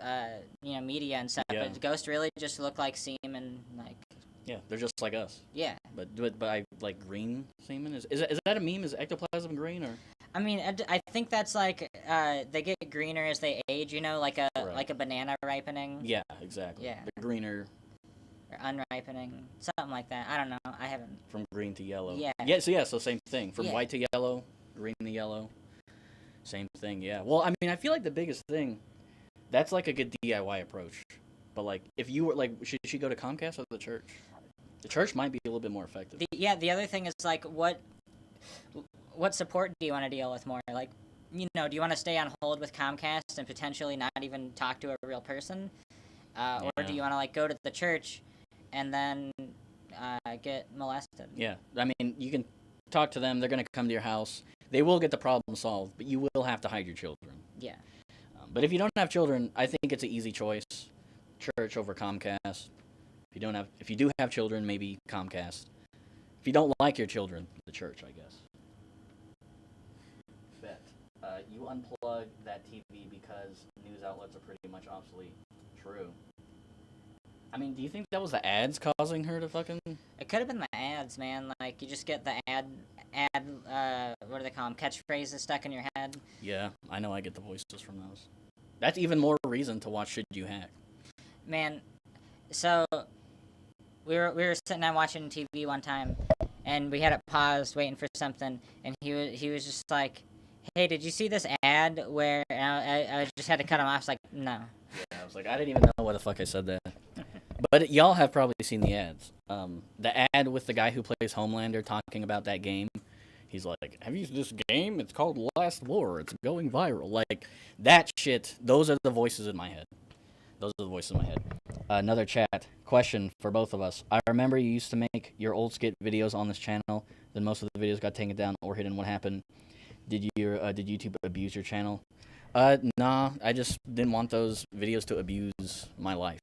media and stuff, Yeah. but ghosts really just look like semen, like. Yeah, they're just like us. Yeah. But I like green semen. Is that a meme? Is ectoplasm green or? I mean, I think that's like they get greener as they age, like a banana ripening. Yeah, exactly. Yeah. The greener. Or unripening, something like that. I don't know. I haven't. From green to yellow. Yeah. Yeah. So same thing. From white to yellow, green to yellow. Same thing. Yeah. Well, I mean, I feel like the biggest thing, that's like a good DIY approach. But like, if you were like, should she go to Comcast or the church? The church might be a little bit more effective. The other thing is like, what support do you want to deal with more? Like, do you want to stay on hold with Comcast and potentially not even talk to a real person, or do you want to like go to the church and then get molested? Yeah, I mean, you can talk to them. They're gonna come to your house. They will get the problem solved, but you will have to hide your children. Yeah. But if you don't have children, I think it's an easy choice. Church over Comcast. If you do have children, maybe Comcast. If you don't like your children, the church, I guess. Bet. You unplug that TV because news outlets are pretty much obsolete. True. I mean, do you think that was the ads causing her to fucking... It could have been the ads, man. Like, you just get the ad, what do they call them? Catchphrases stuck in your head. Yeah, I know I get the voices from those. That's even more reason to watch Should You Hack. Man, so we were sitting down watching TV one time, and we had it paused waiting for something, and he was just like, "Hey, did you see this ad where?" And I just had to cut him off. I was like, "No." Yeah, I was like, I didn't even know why the fuck I said that. But y'all have probably seen the ads. The ad with the guy who plays Homelander talking about that game. He's like, have you used this game? It's called Last War. It's going viral. Like, that shit, those are the voices in my head. Those are the voices in my head. Another chat. Question for both of us. I remember you used to make your old skit videos on this channel. Then most of the videos got taken down or hidden. What happened? Did YouTube abuse your channel? Nah. I just didn't want those videos to abuse my life.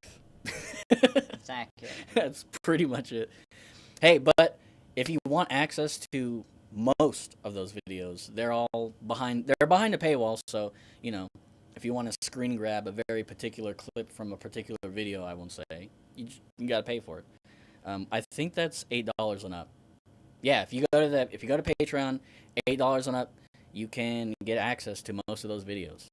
It's accurate. That's pretty much it. Hey, but if you want access to most of those videos, they're behind a paywall, so, you know, if you want to screen grab a very particular clip from a particular video, I won't say, you got to pay for it. I think that's $8 and up. Yeah, if you go to Patreon, $8 and up, you can get access to most of those videos.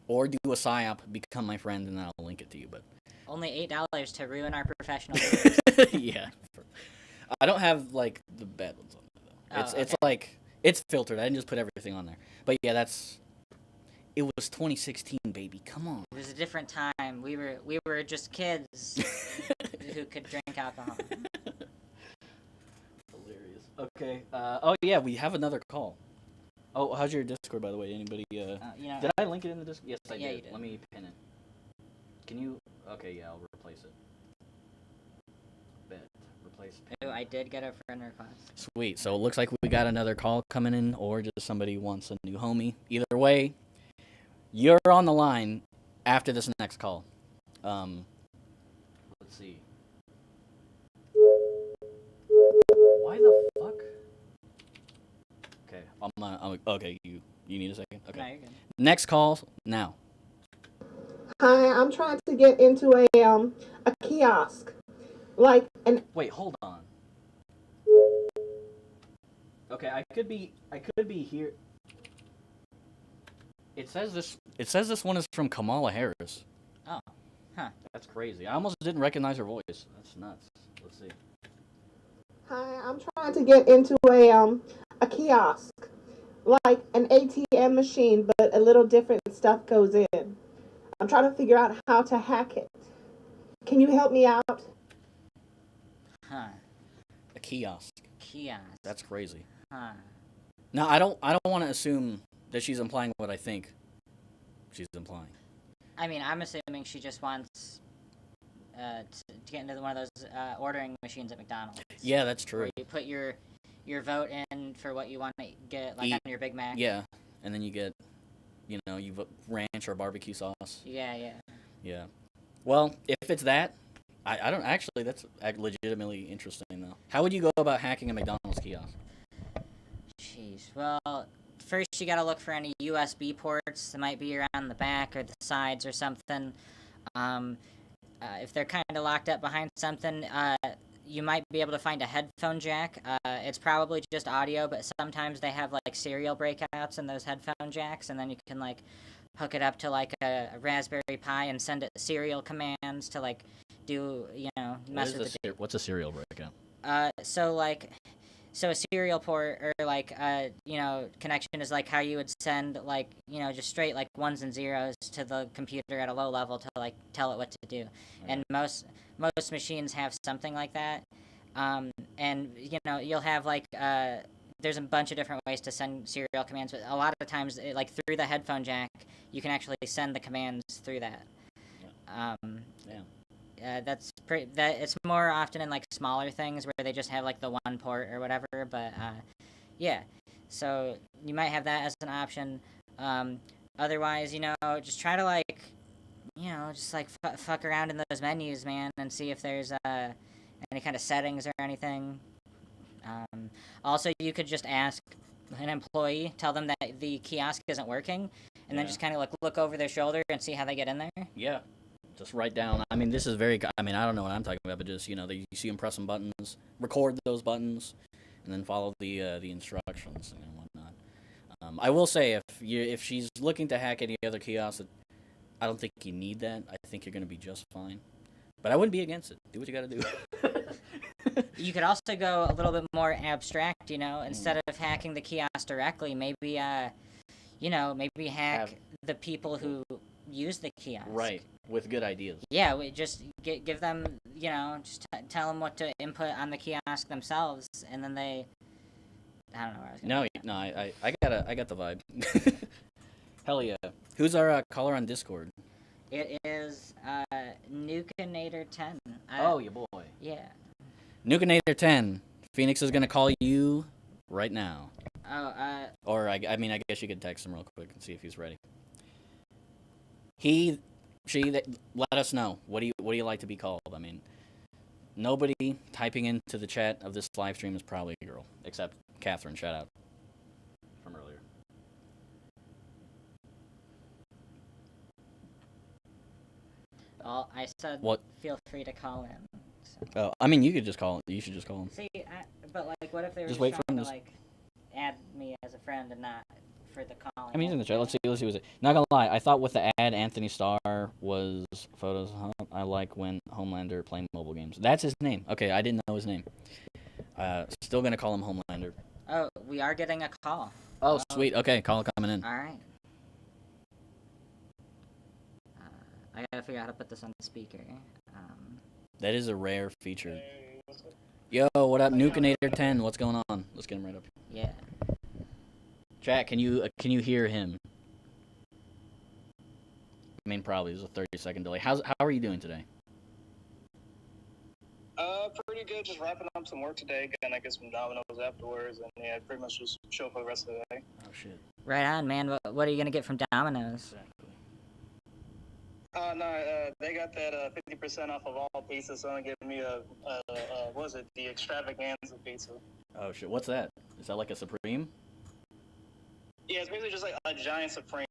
Or do a PSYOP, become my friend, and I'll link it to you, but Only $8 to ruin our professional. yeah. I don't have, like, the bad ones on there, though. Oh, It's like, it's filtered. I didn't just put everything on there. But, yeah, it was 2016, baby. Come on. It was a different time. We were just kids who could drink alcohol. Hilarious. Okay. Oh, yeah, we have another call. Oh, how's your Discord, by the way? Anybody, You know, Did I link it in the Discord? Yes, I Yeah, did. you did. Let me pin it. Can you... Okay, yeah, I'll replace it. Bet. Replace pin. oh, I did get a friend request. Sweet. So it looks like we got another call coming in, or just somebody wants a new homie. Either way, you're on the line after this next call. Let's see. Why the fuck? Okay, okay, you need a second? Okay. No, you're good. Next call now. Hi, I'm trying to get into a kiosk, like Wait, hold on. Okay, I could be here. It says this one is from Kamala Harris. Oh, huh. That's crazy. I almost didn't recognize her voice. That's nuts. Let's see. Hi, I'm trying to get into a kiosk, like an ATM machine, but a little different stuff goes in. I'm trying to figure out how to hack it. Can you help me out? Huh. A kiosk. Kiosk. That's crazy. Huh. Now, I don't want to assume that she's implying what I think she's implying. I mean, I'm assuming she just wants to get into one of those ordering machines at McDonald's. Yeah, that's true. Where you put your vote in for what you want to get, like on your Big Mac. Yeah, and then you get, you vote ranch or barbecue sauce. Yeah. Yeah. Well, if it's that, I don't actually. That's legitimately interesting, though. How would you go about hacking a McDonald's kiosk? Jeez. Well, first you gotta look for any USB ports that might be around the back or the sides or something. If they're kind of locked up behind something, you might be able to find a headphone jack. It's probably just audio, but sometimes they have like serial breakouts in those headphone jacks, and then you can like hook it up to like a Raspberry Pi and send it serial commands to like do, mess with the What's a serial breakout? So a serial port or like connection is like how you would send like just straight like ones and zeros to the computer at a low level to like tell it what to do. And most machines have something like that. And you'll have like there's a bunch of different ways to send serial commands, but a lot of times like through the headphone jack you can actually send the commands through that. That's it's more often in like smaller things where they just have like the one port or whatever, but yeah, so you might have that as an option. Otherwise, just try to like just like fuck around in those menus, man, and see if there's any kind of settings or anything. Also, you could just ask an employee, tell them that the kiosk isn't working, and then just kind of look over their shoulder and see how they get in there. Yeah. Just write down. I mean, this is very. I mean, I don't know what I'm talking about, but just you see them press some buttons, record those buttons, and then follow the instructions and whatnot. I will say if she's looking to hack any other kiosk, I don't think you need that. I think you're gonna be just fine. But I wouldn't be against it. Do what you gotta do. You could also go a little bit more abstract, instead of hacking the kiosk directly, maybe hack the people who use the kiosk. Right, with good ideas. Yeah, we just give them, just tell them what to input on the kiosk themselves, and then I don't know where I was going. No, I got the vibe. Hell yeah. Who's our caller on Discord? It is Nukinator 10. Oh, your boy. Yeah. Nukinator 10. Phoenix is gonna call you right now. Oh, Or I guess you could text him real quick and see if he's ready. Let us know. What do you like to be called? I mean, nobody typing into the chat of this live stream is probably a girl, except Catherine. Shout out from earlier. well, I said What? feel free to call in. So. Oh, I mean, you could just call. You should just call him. See, but what if they were Just wait trying for him to to add me as a friend and not for the calling? I mean, he's in the chat. Let's see what's it. Not gonna lie, I thought with the ad Anthony Starr was photos. I like when Homelander playing mobile games. That's his name. Okay, I didn't know his name. Still gonna call him Homelander. Oh, we are getting a call. Oh, sweet. Okay, call coming in. All right. I gotta figure out how to put this on the speaker. That is a rare feature. Yo, what up, Nukinator 10? What's going on? Let's get him right up. Yeah. Chat, can you hear him? I mean, probably. There's a 30-second delay. How are you doing today? Pretty good. Just wrapping up some work today. Gonna get some Dominoes afterwards, and yeah, pretty much just chill for the rest of the day. Oh shit. Right on, man. What are you gonna get from Domino's? No, they got that 50% off of all pizzas, so I'm gonna give me the extravaganza pizza. Oh shit. What's that? Is that like a Supreme? Yeah, it's basically just like a giant Supreme,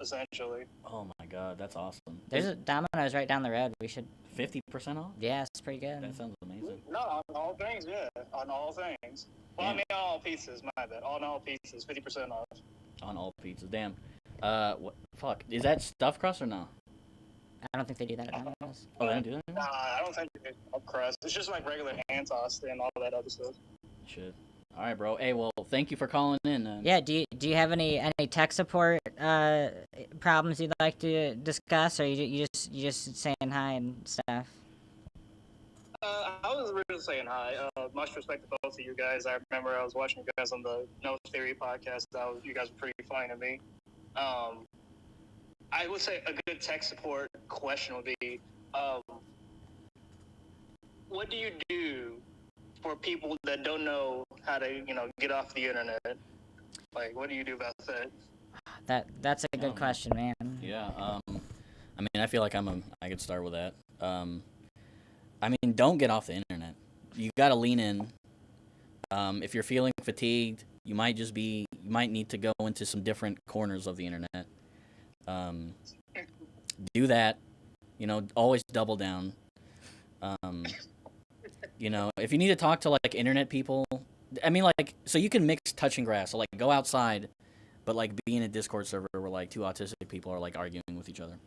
essentially. Oh my god, that's awesome. There's a Domino's right down the road. We should. 50% off? Yeah, it's pretty good. That sounds amazing. No, on all things, yeah. On all things. Well, Damn. I mean, on all pizzas, my bad. On all pizzas, 50% off. On all pizzas. Damn. What? Fuck. Is that stuffed crust or no? I don't think they do that at Domino's. Oh, they don't do that anymore? Nah, I don't think it's a crust. It's just like regular hand tossed and all that other stuff. Shit. All right, bro. Hey, well, thank you for calling in. Yeah. Do you have any tech support problems you'd like to discuss, or you just saying hi and stuff? I was really saying hi. Much respect to both of you guys. I remember I was watching you guys on the No Theory podcast. You guys were pretty funny to me. I would say a good tech support question would be, what do you do for people that don't know how to, get off the internet? Like, what do you do about that? That's a good question, man. Yeah. I mean, I feel like I could start with that. I mean, don't get off the internet. You gotta lean in. If you're feeling fatigued, you might need to go into some different corners of the internet. Do that. Always double down. If you need to talk to like internet people, I mean, like, so you can mix touching grass. So like, go outside, but like, be in a Discord server where like two autistic people are like arguing with each other.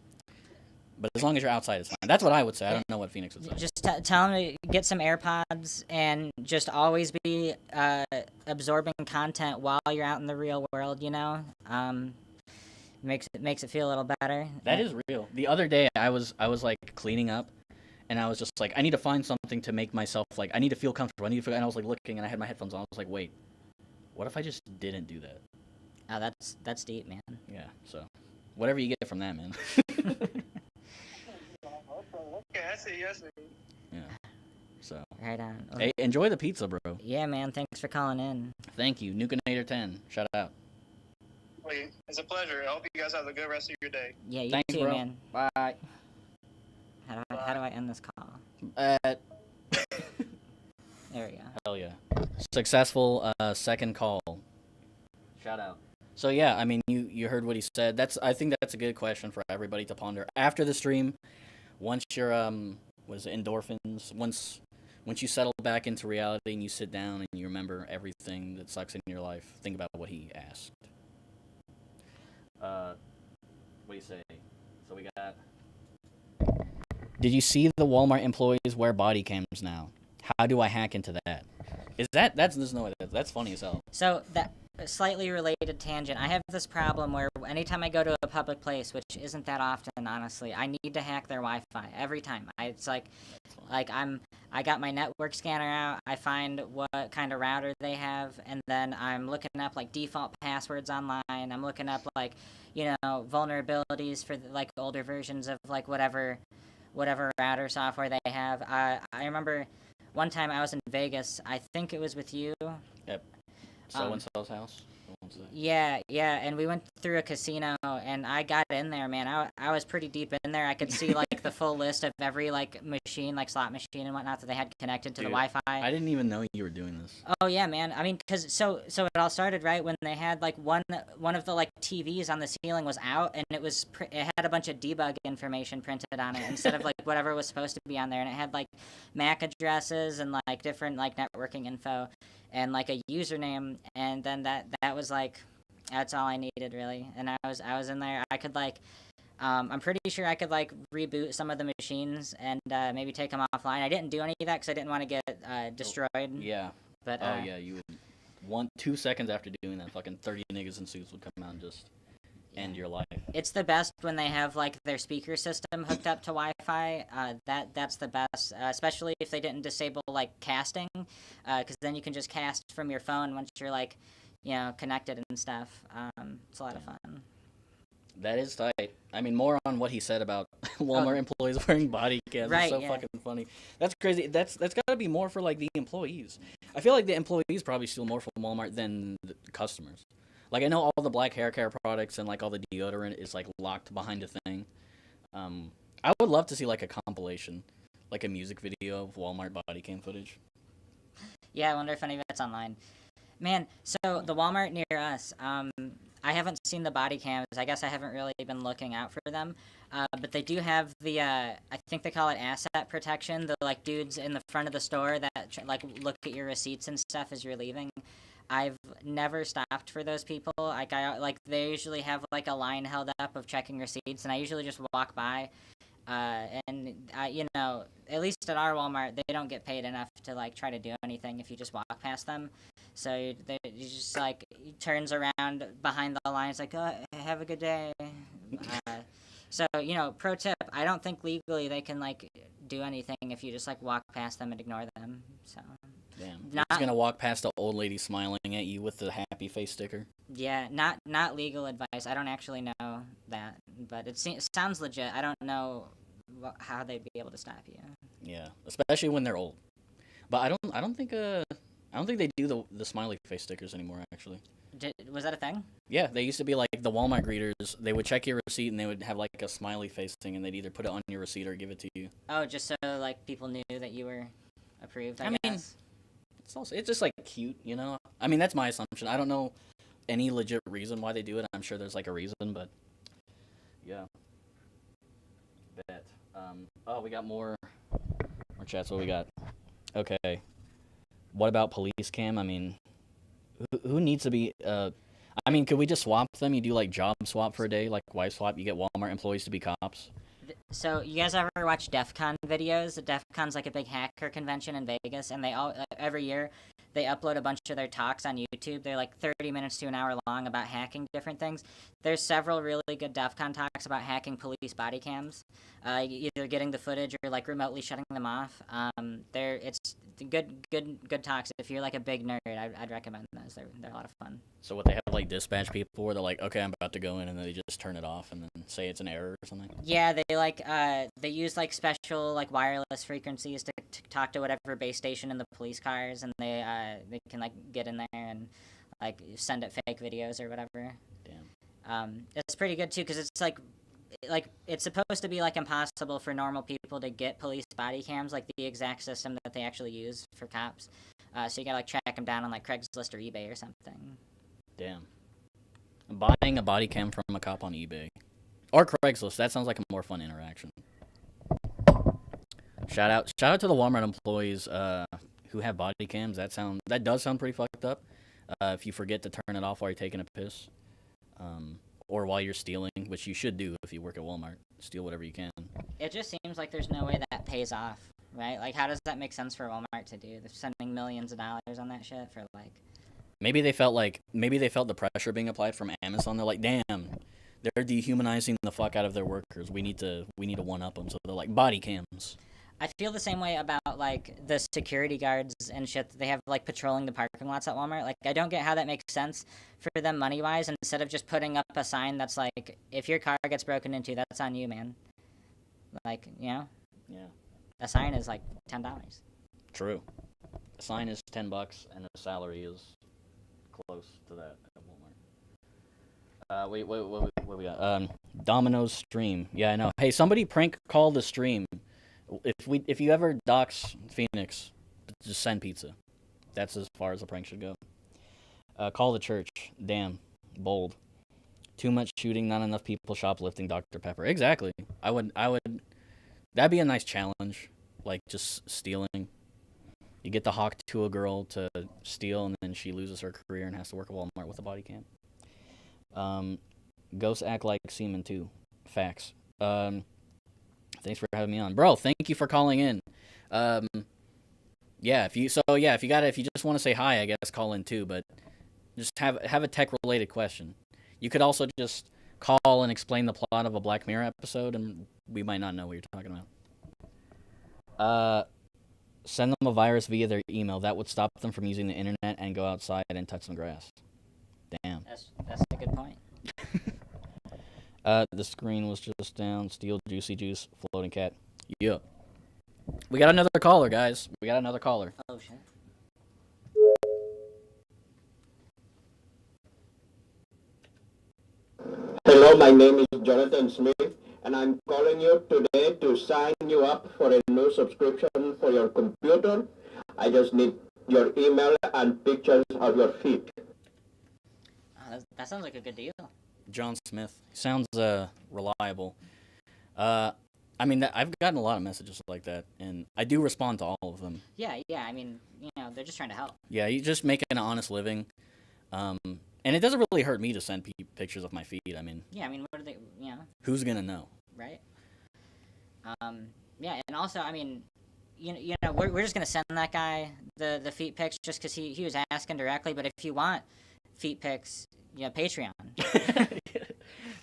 But as long as you're outside, it's fine. That's what I would say. I don't know what Phoenix would say. Just tell them to get some AirPods and just always be absorbing content while you're out in the real world. Makes it feel a little better. That is real. The other day, I was like cleaning up, and I was just like, I need to find something to make myself like, I need to feel comfortable. And I was like looking, and I had my headphones on. I was like, wait, what if I just didn't do that? Oh, that's deep, man. Yeah. So, whatever you get from that, man. Okay, I see. Yeah. So. Right on. Hey, enjoy the pizza, bro. Yeah, man. Thanks for calling in. Thank you, Nukinator 10. Shout out. It's a pleasure. I hope you guys have a good rest of your day. Yeah, you Thanks, too, bro. man. Bye. How do I end this call? There There we go. Hell yeah. Successful second call. Shout out. So yeah, I mean, you heard what he said. I think that's a good question for everybody to ponder after the stream. Once your endorphins, once you settle back into reality and you sit down and you remember everything that sucks in your life, think about what he asked. What do you say? So we got. Did you see the Walmart employees wear body cams now? How do I hack into that? There's no way that's funny as hell. So that slightly related tangent. I have this problem where anytime I go to a public place, which isn't that often, honestly, I need to hack their Wi-Fi every time. It's like I got my network scanner out. I find what kind of router they have, and then I'm looking up like default passwords online. I'm looking up like vulnerabilities for like older versions of like whatever router software they have. I remember one time I was in Vegas. I think it was with you. Yep. So-and-so's house. Yeah, and we went through a casino, and I got in there, man. I was pretty deep in there. I could see like the full list of every like machine, like slot machine and whatnot that they had connected to the Wi-Fi. I didn't even know you were doing this. Oh yeah, man. I mean, so it all started right when they had like one of the like TVs on the ceiling was out, and it had a bunch of debug information printed on it instead of like whatever was supposed to be on there, and it had like MAC addresses and like different like networking info. And like a username, and then that was like, that's all I needed really. And I was in there. I could like, I'm pretty sure I could like reboot some of the machines and maybe take them offline. I didn't do any of that because I didn't want to get destroyed. Yeah. But yeah, you would 2 seconds after doing that, fucking 30 niggas in suits would come out and just end your life. It's the best when they have like their speaker system hooked up to Wi-Fi. That's the best, especially if they didn't disable like casting, because then you can just cast from your phone once you're like, connected and stuff. It's a lot of fun. That is tight. I mean, more on what he said about Walmart employees wearing body cams. Right, It's so fucking funny. That's crazy. That's got to be more for like the employees. I feel like the employees probably steal more from Walmart than the customers. Like, I know all the black hair care products and, like, all the deodorant is, like, locked behind a thing. I would love to see, like, a compilation, like a music video of Walmart body cam footage. Yeah, I wonder if any of it's online. Man, so the Walmart near us, I haven't seen the body cams. I guess I haven't really been looking out for them. But they do have the, I think they call it asset protection. The, like, dudes in the front of the store that, like, look at your receipts and stuff as you're leaving. I've never stopped for those people. Like they usually have like a line held up of checking receipts, and I usually just walk by. And at least at our Walmart, they don't get paid enough to like try to do anything if you just walk past them. So you just like he turns around behind the line. It's like, oh, have a good day. So pro tip: I don't think legally they can like do anything if you just like walk past them and ignore them. So. Damn. You're just gonna walk past the old lady smiling at you with the happy face sticker. Yeah, not legal advice. I don't actually know that, but it sounds legit. I don't know how they'd be able to stop you. Yeah, especially when they're old. But I don't think they do the smiley face stickers anymore. Actually. Was that a thing? Yeah, they used to be like the Walmart greeters. They would check your receipt and they would have like a smiley face thing, and they'd either put it on your receipt or give it to you. Oh, just so like people knew that you were approved. I guess. It's just like cute, I mean, that's my assumption. I don't know any legit reason why they do it. I'm sure there's like a reason, but yeah. Bet. We got more chats. What we got? Okay. What about police cam? I mean, who needs to be? I mean, could we just swap them? You do like job swap for a day, like wife swap. You get Walmart employees to be cops. So you guys ever watch DEF CON videos? DEF CON's like a big hacker convention in Vegas, and they all every year they upload a bunch of their talks on YouTube. They're like 30 minutes to an hour long about hacking different things. There's several really good DEF CON talks about hacking police body cams, either getting the footage or like remotely shutting them off. It's good talks. If you're like a big nerd, I'd recommend those. They're a lot of fun. So what, they have like dispatch people where they're like, okay, I'm about to go in, and then they just turn it off and then say it's an error or something? Yeah, they use like special like wireless frequencies to talk to whatever base station in the police cars, and they can like get in there and like send it fake videos or whatever. Damn. It's pretty good too because it's like it's supposed to be like impossible for normal people to get police body cams, like the exact system that they actually use for cops. So you gotta like track them down on like Craigslist or eBay or something. Damn. Buying a body cam from a cop on eBay. Or Craigslist. That sounds like a more fun interaction. Shout out to the Walmart employees who have body cams. That does sound pretty fucked up. If you forget to turn it off while you're taking a piss. or while you're stealing, which you should do if you work at Walmart. Steal whatever you can. It just seems like there's no way that pays off, right? Like, how does that make sense for Walmart to do? They're spending millions of dollars on that shit for, like... Maybe they felt the pressure being applied from Amazon. They're like, damn, they're dehumanizing the fuck out of their workers. We need to one-up them. So they're like, body cams. I feel the same way about, like, the security guards and shit that they have, like, patrolling the parking lots at Walmart. Like, I don't get how that makes sense for them money-wise, instead of just putting up a sign that's like, if your car gets broken into, that's on you, man. Like, you know? Yeah. A sign is, like, $10. True. A sign is $10, and a salary is close to that at Walmart. Wait, what we got? Domino's stream. Yeah, I know. Hey, somebody prank call the stream. If you ever dox Phoenix, just send pizza. That's as far as the prank should go. Call the church. Damn. Bold. Too much shooting, not enough people shoplifting Dr. Pepper. Exactly. I would. That'd be a nice challenge. Like, just stealing. You get to hawk to a girl to steal, and then she loses her career and has to work at Walmart with a body cam. Ghosts act like semen, too. Facts. Thanks for having me on, bro. Thank you for calling in. If you just want to say hi, I guess call in too. But just have a tech related question. You could also just call and explain the plot of a Black Mirror episode, and we might not know what you're talking about. Send them a virus via their email. That would stop them from using the internet and go outside and touch some grass. Damn. That's a good point. The screen was just down. Steal juicy juice. Floating cat. Yeah. We got another caller, guys. We got another caller. Oh, shit. Hello, my name is Jonathan Smith, and I'm calling you today to sign you up for a new subscription for your computer. I just need your email and pictures of your feet. That sounds like a good deal. John Smith. Sounds reliable. I've gotten a lot of messages like that, and I do respond to all of them. Yeah, I mean, they're just trying to help. Yeah, you just making an honest living. And it doesn't really hurt me to send pictures of my feet. I mean... Yeah, I mean, what are they, Who's gonna know? Right? Yeah, and also, I mean, we're just gonna send that guy the feet pics just because he was asking directly, but if you want feet pics, Patreon.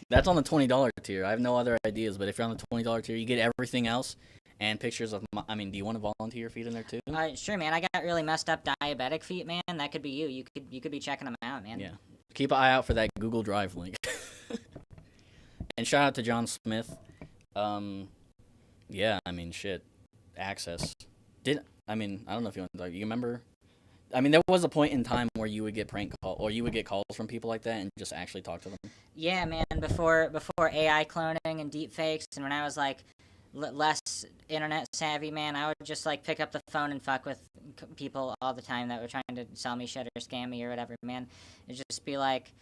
That's on the $20 tier. I have no other ideas, but if you're on the $20 tier, you get everything else and pictures of do you want to volunteer your feet in there too? Sure, man. I got really messed up diabetic feet, man. That could be you. You could be checking them out, man. Yeah. Keep an eye out for that Google Drive link. And shout out to John Smith. Yeah, I mean, shit. Access. I don't know if you want to talk. You remember? I mean, there was a point in time where you would get prank call, or you would get calls from people like that and just actually talk to them. Yeah, man. Before AI cloning and deep fakes, and when I was like less internet savvy, man, I would just like pick up the phone and fuck with people all the time that were trying to sell me shit or scam me or whatever, man. It'd just be like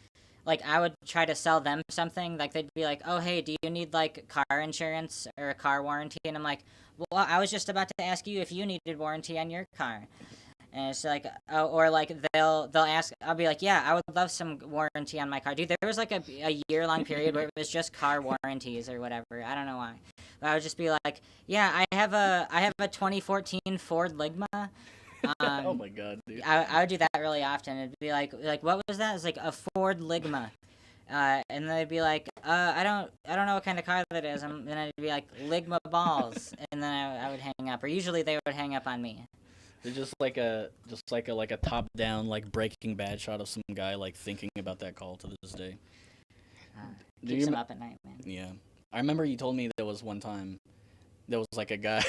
I would try to sell them something. Like, they'd be like, oh, hey, do you need like car insurance or a car warranty? And I'm like, well, I was just about to ask you if you needed warranty on your car. And it's like, or like they'll ask, I'll be like, yeah, I would love some warranty on my car. Dude, there was like a year-long period where it was just car warranties or whatever. I don't know why. But I would just be like, yeah, I have a 2014 Ford Ligma. Oh my god, dude. I would do that really often. It'd be like, what was that? It's like a Ford Ligma. And they'd be like, I don't know what kind of car that is. And then I'd be like, Ligma balls. And then I would hang up. Or usually they would hang up on me. They're just like a top down like Breaking Bad shot of some guy like thinking about that call to this day. Keeps him up at night, man. Yeah, I remember you told me there was one time there was like a guy.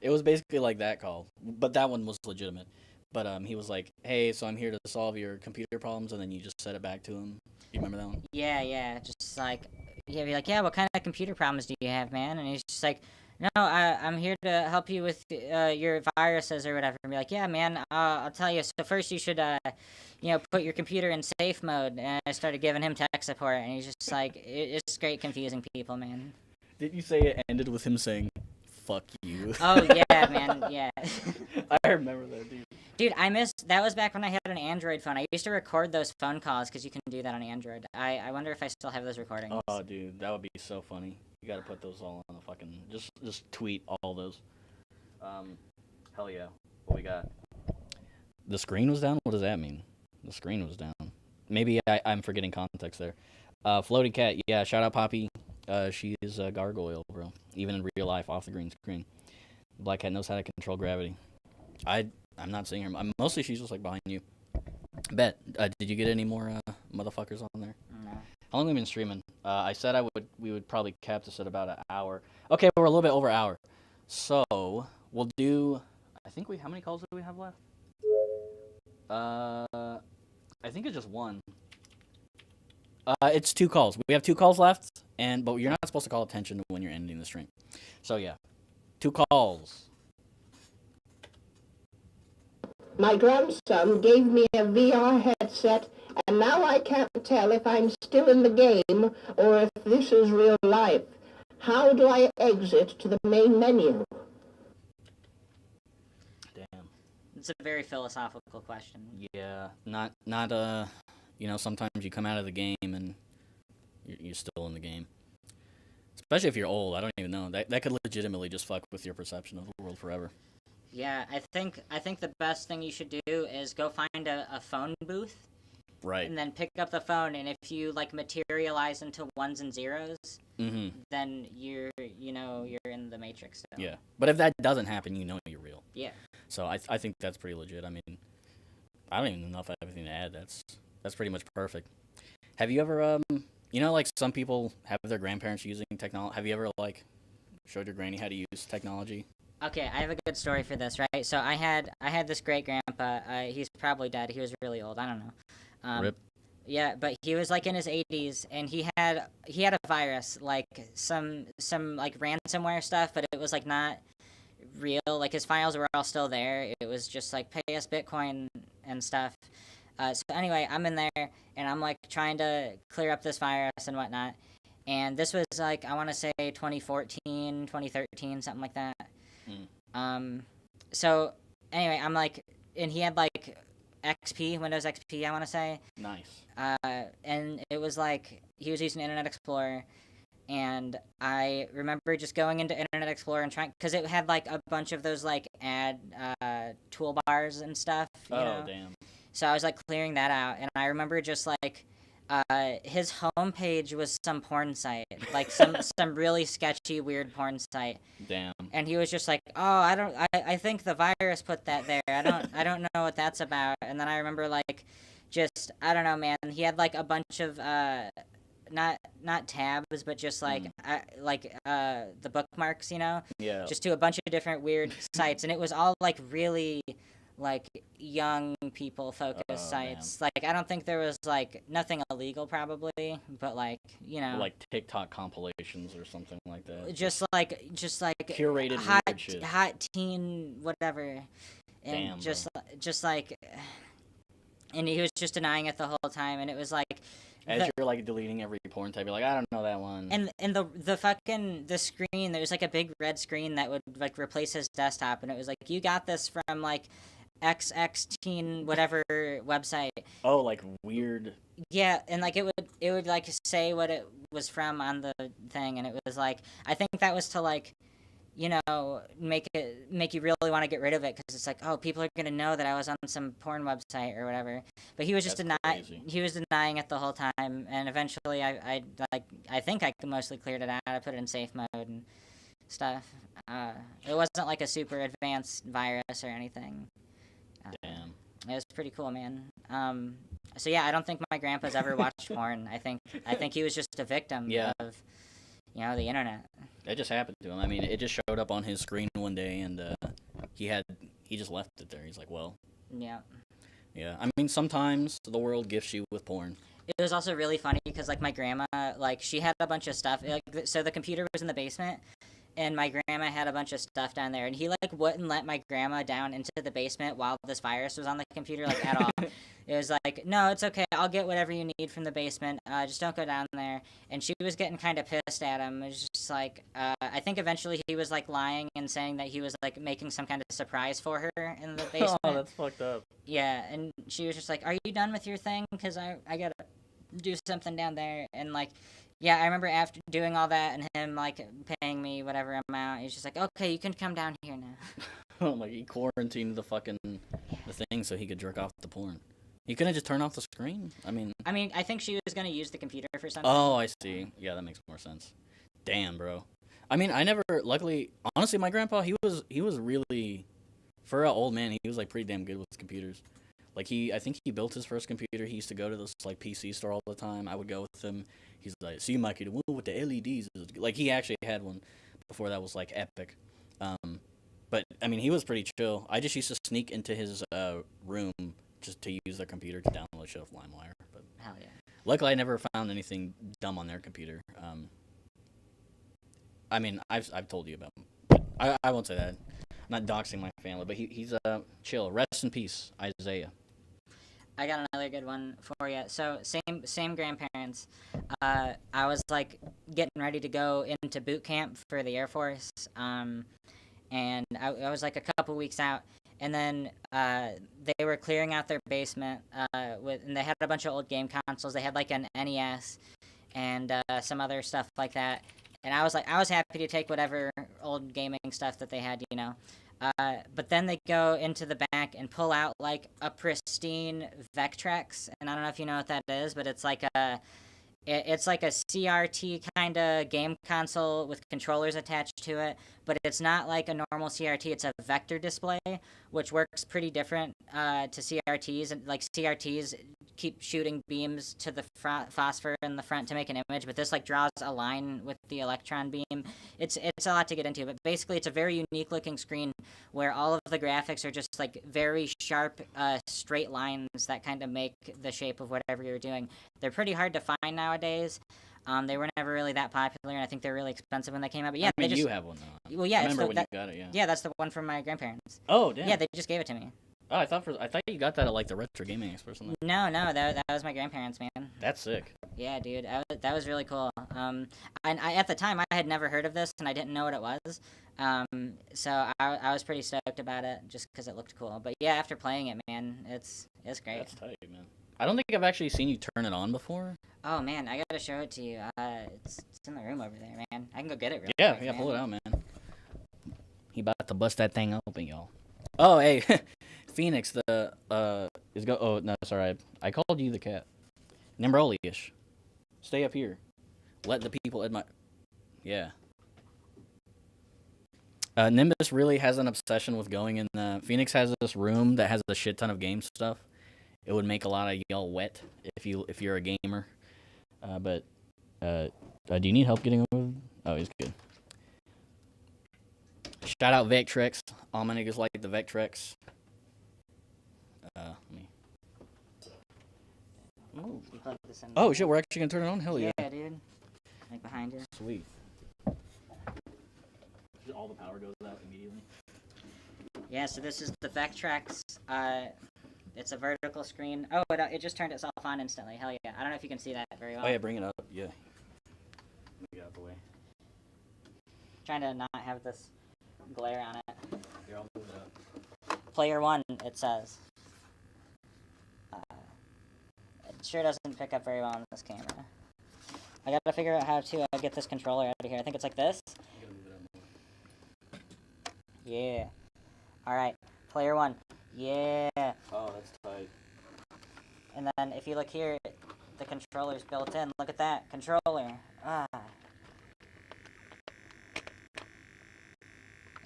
It was basically like that call, but that one was legitimate. But he was like, "Hey, so I'm here to solve your computer problems," and then you just said it back to him. You remember that one? Yeah, just like he'd be like, "Yeah, what kind of computer problems do you have, man?" And he's just like, no, I'm here to help you with your viruses or whatever. And be like, yeah, man, I'll tell you. So first you should, put your computer in safe mode. And I started giving him tech support, and he's just like, it's great confusing people, man. Didn't you say it ended with him saying, fuck you? Oh, yeah, man, yeah. I remember that, dude. Dude, that was back when I had an Android phone. I used to record those phone calls because you can do that on Android. I wonder if I still have those recordings. Oh, dude, that would be so funny. You gotta put those all on the fucking, just tweet all those. Hell yeah. What we got? The screen was down? What does that mean? The screen was down. Maybe I'm forgetting context there. Floaty Cat, yeah, shout out Poppy. She is a gargoyle, bro. Even in real life, off the green screen. Black Cat knows how to control gravity. I'm not seeing her. Mostly she's just like behind you. Bet. Did you get any more motherfuckers on there? No. How long have we been streaming? I said we would probably cap this at about an hour. Okay, we're a little bit over an hour. So we'll do. I think how many calls do we have left? I think it's just one. It's 2 calls. We have 2 calls left, but you're not supposed to call attention when you're ending the stream. So yeah, 2 calls. My grandson gave me a VR headset, and now I can't tell if I'm still in the game or if this is real life. How do I exit to the main menu? Damn. It's a very philosophical question. Yeah, not sometimes you come out of the game and you're still in the game. Especially if you're old, I don't even know. That could legitimately just fuck with your perception of the world forever. Yeah, I think the best thing you should do is go find a phone booth. Right. And then pick up the phone, and if you like materialize into ones and zeros, then you're in the Matrix still. Yeah, but if that doesn't happen, you know you're real. Yeah. So I think that's pretty legit. I mean, I don't even know if I have anything to add. That's pretty much perfect. Have you ever like some people have their grandparents using technology? Have you ever like showed your granny how to use technology? Okay, I have a good story for this, right? So I had this great grandpa. He's probably dead. He was really old. I don't know. Rip. Yeah, but he was like in his 80s, and he had a virus, like some like ransomware stuff, but it was like not real. Like his files were all still there. It was just like pay us Bitcoin and stuff. So anyway, I'm in there, and I'm like trying to clear up this virus and whatnot. And this was like, I want to say 2014, 2013, something like that. So anyway, I'm like, and he had like Windows XP, I want to say. Nice. And it was like, he was using Internet Explorer, and I remember just going into Internet Explorer and trying, because it had like a bunch of those like ad toolbars and stuff, you know? Damn. So I was like clearing that out, and I remember just like, his homepage was some porn site, like some really sketchy, weird porn site. Damn. And he was just like, "Oh, I think the virus put that there. I don't know what that's about." And then I remember like, just I don't know, man. He had like a bunch of not tabs, but just like the bookmarks, you know. Yeah. Just to a bunch of different weird sites, and it was all like really like young people focused sites. Man. Like I don't think there was like nothing illegal probably, but like, you know, like TikTok compilations or something like that. Just like curated hot teen whatever. And damn, just like, and he was just denying it the whole time, and it was like as you're like deleting every porn tab, you're like, I don't know that one. And the screen, there's like a big red screen that would like replace his desktop, and it was like, you got this from like XX teen whatever website. Oh, like weird. Yeah, and like it would like say what it was from on the thing, and it was like, I think that was to like, you know, make you really want to get rid of it, because it's like, oh, people are gonna know that I was on some porn website or whatever. But he was just denying it the whole time, and eventually I think I mostly cleared it out. I put it in safe mode and stuff. It wasn't like a super advanced virus or anything. Damn. It was pretty cool, man. So yeah, I don't think my grandpa's ever watched porn. I think he was just a victim of, you know, the internet. It just happened to him. I mean, it just showed up on his screen one day, and he just left it there. He's like, well. Yeah. Yeah. I mean, sometimes the world gifts you with porn. It was also really funny because like my grandma, like she had a bunch of stuff. Like, so the computer was in the basement, and my grandma had a bunch of stuff down there, and he like wouldn't let my grandma down into the basement while this virus was on the computer, like at all. It was like, no, it's okay, I'll get whatever you need from the basement, just don't go down there. And she was getting kind of pissed at him. It was just like, I think eventually he was like lying and saying that he was like making some kind of surprise for her in the basement. Oh, that's fucked up. Yeah, and she was just like, are you done with your thing? Because I gotta do something down there. And like, yeah, I remember after doing all that and him like paying me whatever amount, he's just like, okay, you can come down here now. Oh my, he quarantined the fucking the thing so he could jerk off the porn. He couldn't just turn off the screen? I mean, I think she was gonna use the computer for something. oh, I see. Yeah, that makes more sense. Damn, bro. I mean, I never, luckily, honestly, my grandpa, he was really, for an old man, he was like pretty damn good with computers. Like I think he built his first computer. He used to go to this like PC store all the time. I would go with him. He's like, see, Mikey, the one with the LEDs. Like, he actually had one before that was like epic. But I mean, he was pretty chill. I just used to sneak into his room just to use their computer to download shit off LimeWire. But Hell yeah. luckily, I never found anything dumb on their computer. I mean, I've told you about him. I won't say that. I'm not doxing my family, but he's chill. Rest in peace, Isaiah. I got another good one for you. So same grandparents. I was like getting ready to go into boot camp for the Air Force. And I was like a couple weeks out. And then they were clearing out their basement and they had a bunch of old game consoles. They had like an NES and some other stuff like that. And I was happy to take whatever old gaming stuff that they had, you know. But then they go into the back and pull out like a pristine Vectrex, and I don't know if you know what that is, but it's like a CRT kind of game console with controllers attached to it, but it's not like a normal CRT. It's a vector display, which works pretty different to CRTs. And like CRTs keep shooting beams to the phosphor in the front to make an image, but this like draws a line with the electron beam. It's a lot to get into, but basically it's a very unique looking screen where all of the graphics are just like very sharp straight lines that kind of make the shape of whatever you're doing. They're pretty hard to find nowadays. They were never really that popular, and I think they're really expensive when they came out. But yeah, I mean, you have one though. Well, yeah, I remember when you got it. Yeah. Yeah, that's the one from my grandparents. Oh, damn. Yeah, they just gave it to me. Oh, I thought you got that at like the Retro Gaming Expo or something. No, that was my grandparents, man. That's sick. Yeah, dude, that was really cool. And at the time, I had never heard of this, and I didn't know what it was. So I was pretty stoked about it just because it looked cool. But yeah, after playing it, man, it's great. That's tight, man. I don't think I've actually seen you turn it on before. Oh man, I gotta show it to you. It's in the room over there, man. I can go get it real quick. Yeah, pull it out, man. He about to bust that thing open, y'all. Oh, hey, Phoenix, oh, no, sorry, I called you the cat. Nimbroli-ish. Stay up here. Let the people admire. Yeah. Nimbus really has an obsession with going in the... Phoenix has this room that has a shit ton of game stuff. It would make a lot of y'all wet if you're a gamer. But do you need help getting over? Oh, he's good. Shout out Vectrex. All my niggas like the Vectrex. Oh shit, we're actually gonna turn it on? Hell yeah. Yeah, dude. Like behind you. Sweet. All the power goes out immediately. Yeah, so this is the Vectrex. It's a vertical screen. Oh, it just turned itself on instantly. Hell yeah. I don't know if you can see that very well. Oh yeah, bring it up. Yeah. Let me get out the way. Trying to not have this glare on it. Here, I'll move it up. Player 1, it says. It sure doesn't pick up very well on this camera. I gotta figure out how to get this controller out of here. I think it's like this. Yeah. Alright. Player 1. Yeah. Oh, that's tight. And then if you look here, the controller's built in. Look at that. Controller.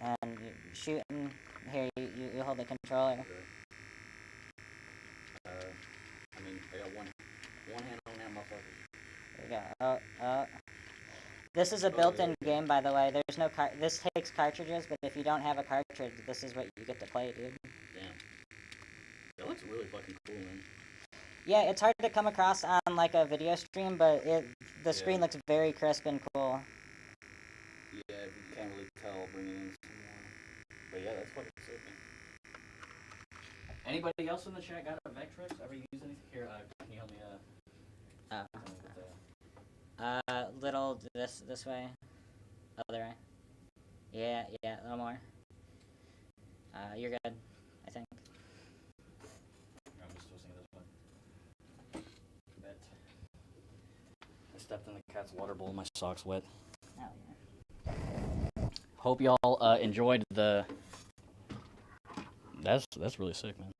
And you're shooting. Here, you hold the controller. Okay. I mean, I got one hand on that motherfucker. There you go. This is a built-in game, by the way. There's no this takes cartridges, but if you don't have a cartridge, this is what you get to play, dude. Damn. That looks really fucking cool, man. Yeah, it's hard to come across on like a video stream, but the screen looks very crisp and cool. Yeah, you can't really hotel bringing in some more. But yeah, that's fucking sick, man. Anybody else in the chat got a Vectrex? Ever use anything? Here, can you help me? Little this way, other way. Yeah, a little more. You're good, I think. I'm just twisting this one. Bet. I stepped in the cat's water bowl. My socks wet. Oh yeah. Hope y'all enjoyed the. That's really sick, man.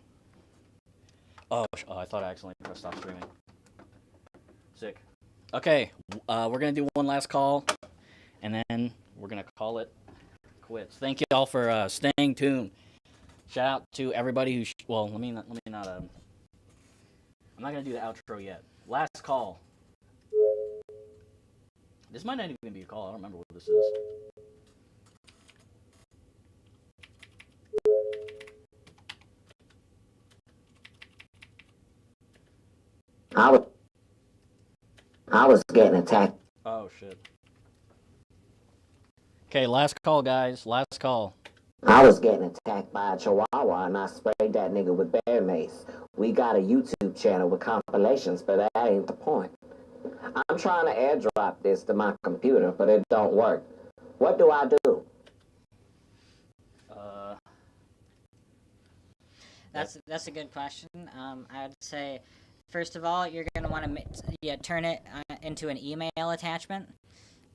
Oh, I thought I accidentally pressed stop streaming. Sick. Okay, we're gonna do one last call, and then we're gonna call it quits. Thank you all for staying tuned. Shout out to everybody who. Well, let me not. I'm not gonna do the outro yet. Last call. This might not even be a call. I don't remember what this is. I was getting attacked. Oh shit. Okay, last call, guys. Last call. I was getting attacked by a chihuahua and I sprayed that nigga with bear mace. We got a YouTube channel with compilations, but that ain't the point. I'm trying to airdrop this to my computer, but it don't work. What do I do? That's a good question. I would say, first of all, you're gonna want to turn it into an email attachment,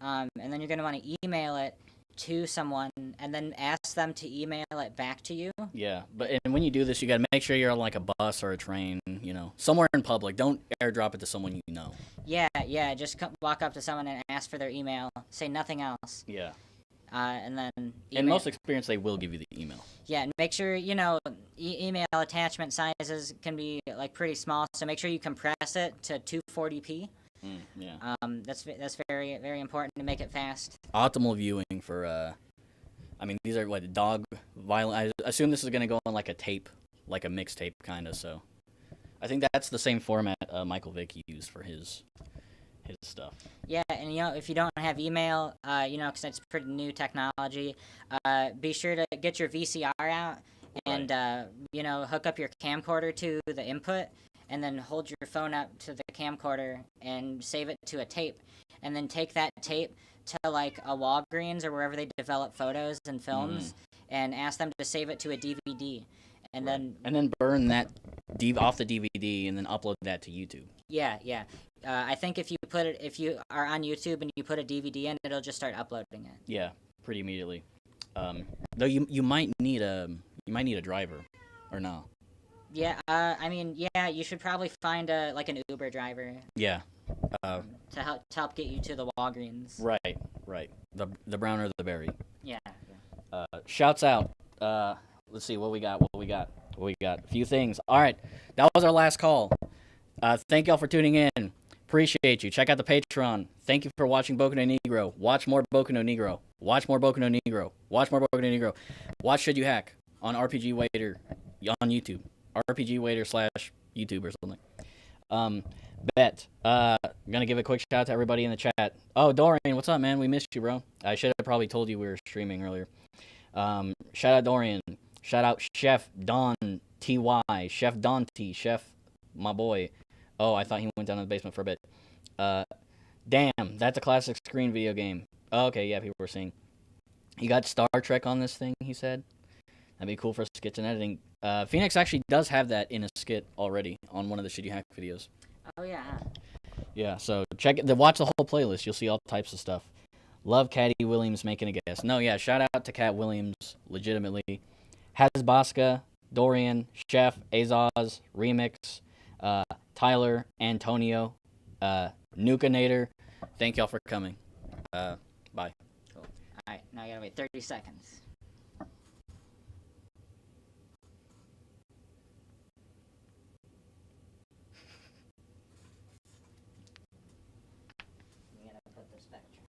and then you're gonna want to email it to someone, and then ask them to email it back to you. Yeah, and when you do this, you gotta make sure you're on like a bus or a train, somewhere in public. Don't airdrop it to someone you know. Yeah. Just walk up to someone and ask for their email. Say nothing else. Yeah. And then in most experience, they will give you the email. Yeah, and make sure email attachment sizes can be like pretty small. So make sure you compress it to 240p. Yeah. That's very very important to make it fast. Optimal viewing for these are what dog violent. I assume this is gonna go on like a tape, like a mixtape kind of. So I think that's the same format Michael Vick used for his stuff. Yeah, and if you don't have email, because it's pretty new technology, be sure to get your VCR out and hook up your camcorder to the input, and then hold your phone up to the camcorder and save it to a tape, and then take that tape to like a Walgreens or wherever they develop photos and films, and ask them to save it to a DVD, and then burn that off the DVD and then upload that to YouTube. Yeah. I think if you are on YouTube and you put a DVD in, it'll just start uploading it. Yeah, pretty immediately. Though you might need a driver, or no? Yeah, you should probably find an Uber driver. Yeah. To help get you to the Walgreens. Right. The brown or the berry. Yeah. Shouts out. Let's see what we got. A few things. All right, that was our last call. Thank y'all for tuning in. Appreciate you. Check out the Patreon. Thank you for watching Boku No Negro. Watch more Boku No Negro. Watch more Boku No Negro. Watch more Boku No Negro. Watch Should You Hack on RPG Waiter on YouTube. RPG Waiter / YouTube or something. Bet. I'm gonna give a quick shout out to everybody in the chat. Oh, Dorian, what's up, man? We missed you, bro. I should have probably told you we were streaming earlier. Shout out Dorian. Shout out Chef Don TY. Chef Don T. Chef, my boy. Oh, I thought he went down to the basement for a bit. Damn, that's a classic screen video game. Oh, okay, yeah, people were saying. You got Star Trek on this thing, he said. That'd be cool for skits and editing. Phoenix actually does have that in a skit already on one of the Should You Hack videos. Oh, yeah. Yeah, so watch the whole playlist. You'll see all types of stuff. Love Katt Williams making a guess. No, yeah, shout out to Katt Williams, legitimately. Hasbaska, Dorian, Chef, Azaz, Remix, Tyler, Antonio, Nukanator. Thank y'all for coming. Bye. Cool. Alright, now you gotta wait 30 seconds. We gotta put this Vectrex.